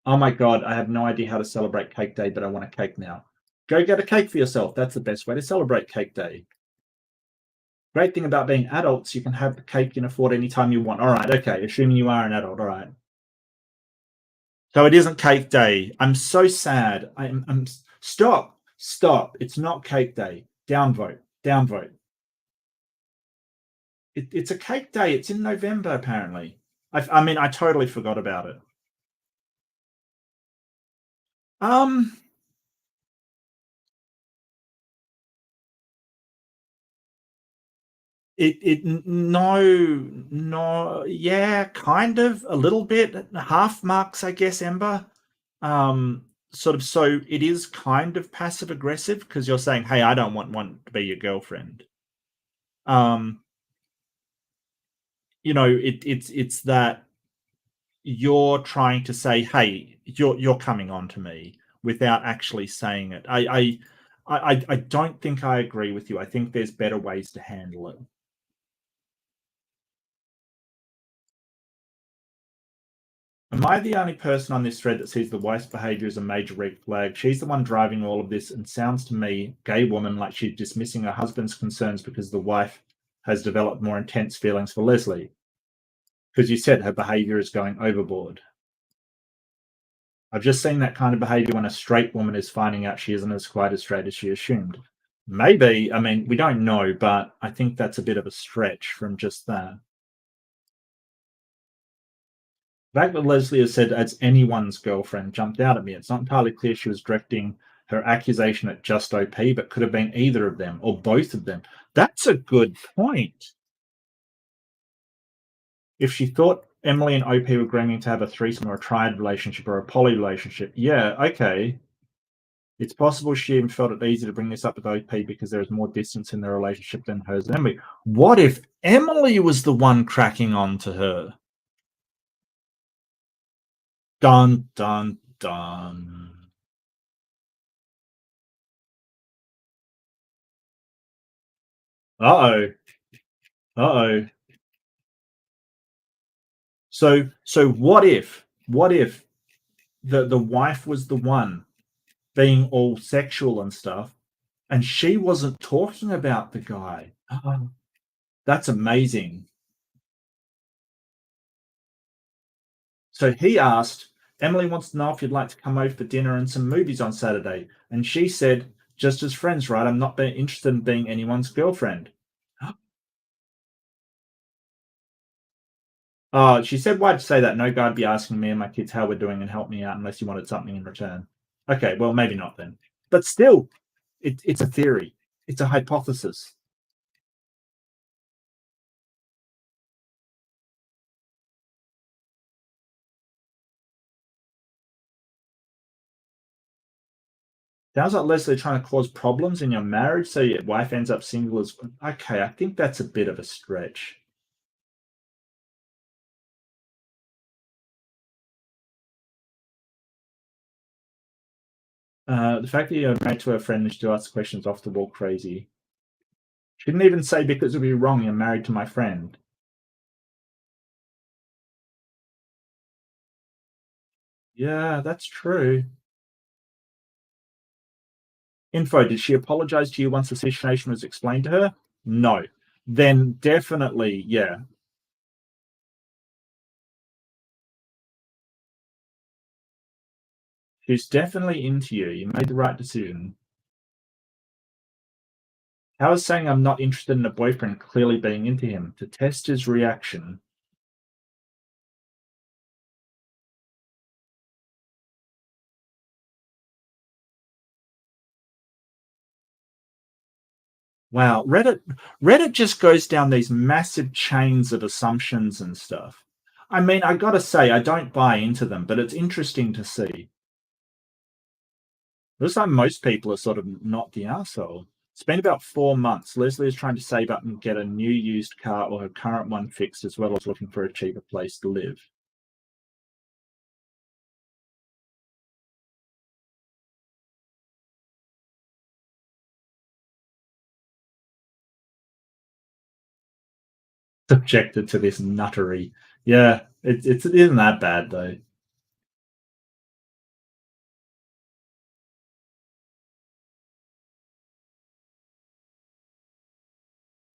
Oh my God, I have no idea how to celebrate Cake Day, but I want a cake now. Go get a cake for yourself. That's the best way to celebrate Cake Day. Great thing about being adults, you can have the cake you can afford anytime you want. All right, okay, assuming you are an adult, all right. So it isn't Cake Day. I'm so sad. I'm stop. It's not Cake Day. Downvote. It's a cake day. It's in November, apparently. I mean, I totally forgot about it. Um, no, yeah, kind of, a little bit, half marks, I guess, Ember. Sort of, so it is kind of passive aggressive because you're saying, hey, I don't want one to be your girlfriend. It's that you're trying to say, hey, you're coming on to me without actually saying it. I don't think I agree with you. I think there's better ways to handle it. Am I the only person on this thread that sees the wife's behavior as a major red flag? She's the one driving all of this, and sounds to me, gay woman, like she's dismissing her husband's concerns because the wife has developed more intense feelings for Leslie. Because you said her behavior is going overboard. I've just seen that kind of behavior when a straight woman is finding out she isn't as quite as straight as she assumed. Maybe, I mean, we don't know, but I think that's a bit of a stretch from just that. The fact that Leslie has said it's anyone's girlfriend jumped out at me. It's not entirely clear she was directing her accusation at just OP, but could have been either of them or both of them. That's a good point. If she thought Emily and OP were agreeing to have a threesome or a triad relationship or a poly relationship, yeah, okay. It's possible she even felt it easy to bring this up with OP because there is more distance in their relationship than hers and Emily. What if Emily was the one cracking on to her? Dun, dun, dun. Uh-oh. Uh-oh. So what if the wife was the one being all sexual and stuff, and she wasn't talking about the guy? Oh, that's amazing. So he asked, Emily wants to know if you'd like to come over for dinner and some movies on Saturday. And she said, just as friends, right? I'm not interested in being anyone's girlfriend. She said, why'd you say that? No guy'd be asking me and my kids how we're doing and help me out unless you wanted something in return. Okay, well, maybe not then. But still, it's a theory. It's a hypothesis. Sounds like Leslie trying to cause problems in your marriage so your wife ends up single as... Okay, I think that's a bit of a stretch. The fact that you're married to her friend and she still asks questions off the wall crazy. She didn't even say because it would be wrong, you're married to my friend. Yeah, that's true. Info, did she apologize to you once the situation was explained to her? No. Then definitely, yeah. She's definitely into you. You made the right decision. How is saying I'm not interested in a boyfriend clearly being into him? To test his reaction. Wow, Reddit just goes down these massive chains of assumptions and stuff. I mean, I gotta say, I don't buy into them, but it's interesting to see. Looks like most people are sort of not the arsehole. It's been about 4 months. Leslie is trying to save up and get a new used car or her current one fixed, as well as looking for a cheaper place to live. Subjected to this nuttery. Yeah, it isn't that bad though.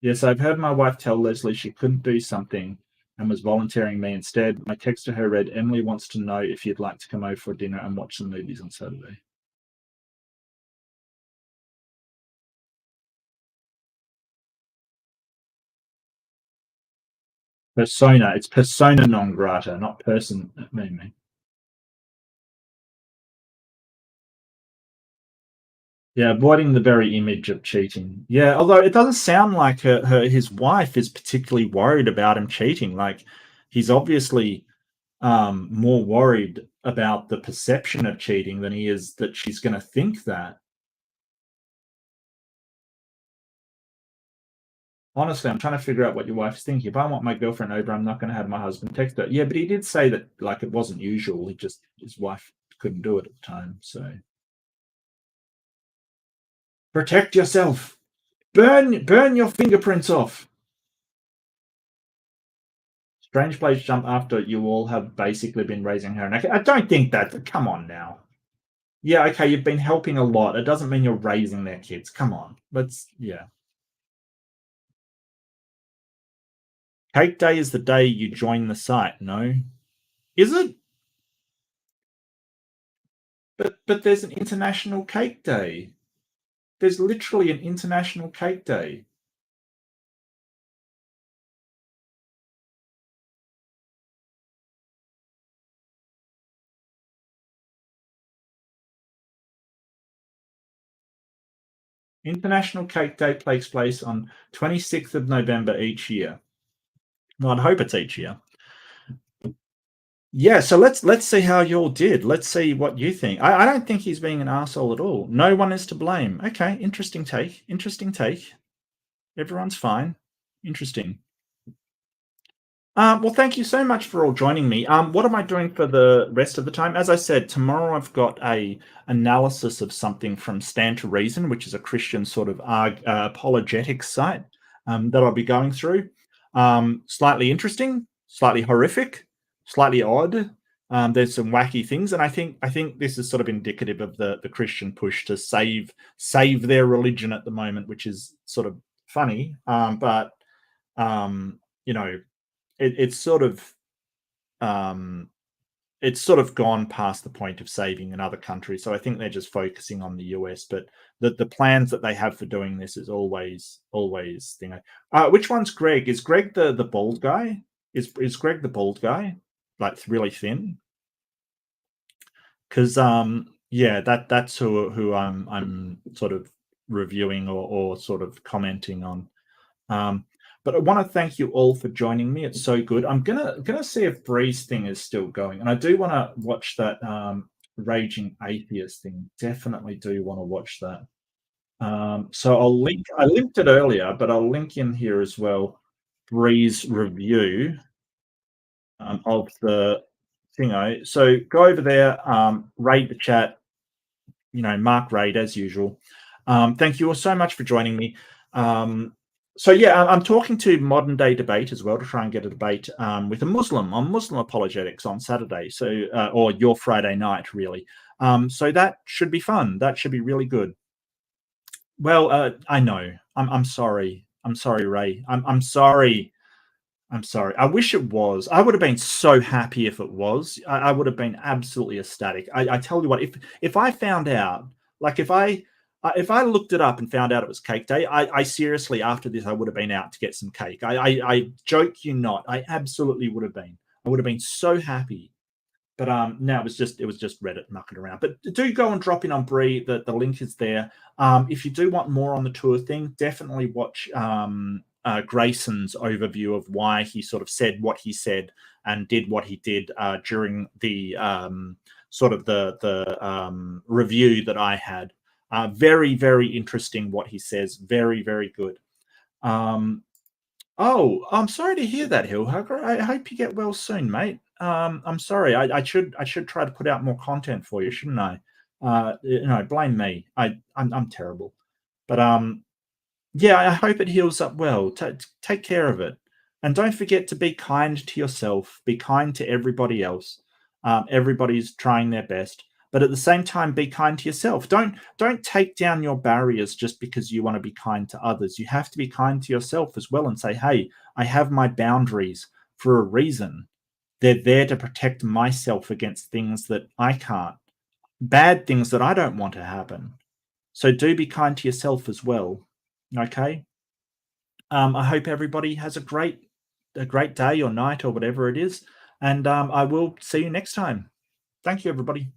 Yes, I've heard my wife tell Leslie she couldn't do something and was volunteering me instead. My text to her read, Emily wants to know if you'd like to come over for dinner and watch some movies on Saturday. Persona. It's persona non grata, not person. Me. Yeah, avoiding the very image of cheating. Yeah, although it doesn't sound like his wife is particularly worried about him cheating. Like, he's obviously more worried about the perception of cheating than he is that she's going to think that. Honestly, I'm trying to figure out what your wife's thinking. If I want my girlfriend over, I'm not going to have my husband text her. Yeah, but he did say that like it wasn't usual. His wife couldn't do it at the time. So protect yourself. Burn your fingerprints off. Strange place jump after you all have basically been raising her. And I don't think that. Come on now. Yeah, okay, you've been helping a lot. It doesn't mean you're raising their kids. Come on. Yeah. Cake Day is the day you join the site, no? Is it? But there's an International Cake Day. There's literally an International Cake Day. International Cake Day takes place on 26th of November each year. Well, I'd hope it's each year. Yeah, so let's see how you all did. Let's see what you think. I don't think he's being an asshole at all. No one is to blame. Okay, interesting take. Interesting take. Everyone's fine. Interesting. Well, thank you so much for all joining me. What am I doing for the rest of the time? As I said, tomorrow I've got a analysis of something from Stand to Reason, which is a Christian sort of apologetics site that I'll be going through. Slightly interesting, slightly horrific, slightly odd. There's some wacky things, and I think this is sort of indicative of the Christian push to save their religion at the moment, which is sort of funny, but you know. It's sort of gone past the point of saving another country. So I think they're just focusing on the US, but the plans that they have for doing this is always which one's Greg? Is Greg the bald guy? Is Greg the bald guy? Like really thin? Because yeah, that's who I'm sort of reviewing or sort of commenting on. But I want to thank you all for joining me. It's so good. I'm gonna see if Bree's thing is still going, and I do want to watch that Raging Atheist thing. Definitely do want to watch that. So I'll link. I linked it earlier, but I'll link in here as well. Bree's review of the thingo. So go over there, raid the chat. Mark raid as usual. Thank you all so much for joining me. So yeah, I'm talking to Modern Day Debate as well to try and get a debate with a Muslim on Muslim apologetics on Saturday, so or your Friday night, really. So that should be fun. That should be really good. Well, I know. I'm sorry. I'm sorry, Ray. I'm sorry. I'm sorry. I wish it was. I would have been so happy if it was. I would have been absolutely ecstatic. I tell you what, if I found out, like if I looked it up and found out it was Cake Day, I seriously, after this, I would have been out to get some cake. I joke you not. I absolutely would have been. I would have been so happy. But no, it was just Reddit mucking around. But do go and drop in on Bree. The link is there. If you do want more on the tour thing, definitely watch Grayson's overview of why he sort of said what he said and did what he did during the sort of the review that I had. Very, very interesting what he says. Very, very good. Oh, I'm sorry to hear that, Hillhugger. I hope you get well soon, mate. I'm sorry. I should try to put out more content for you, shouldn't I? Blame me. I'm terrible. But yeah, I hope it heals up well. Take care of it, and don't forget to be kind to yourself. Be kind to everybody else. Everybody's trying their best, but at the same time, be kind to yourself. Don't take down your barriers just because you want to be kind to others. You have to be kind to yourself as well and say, hey, I have my boundaries for a reason. They're there to protect myself against things that I can't, bad things that I don't want to happen. So do be kind to yourself as well. Okay. I hope everybody has a great day or night or whatever it is. And I will see you next time. Thank you, everybody.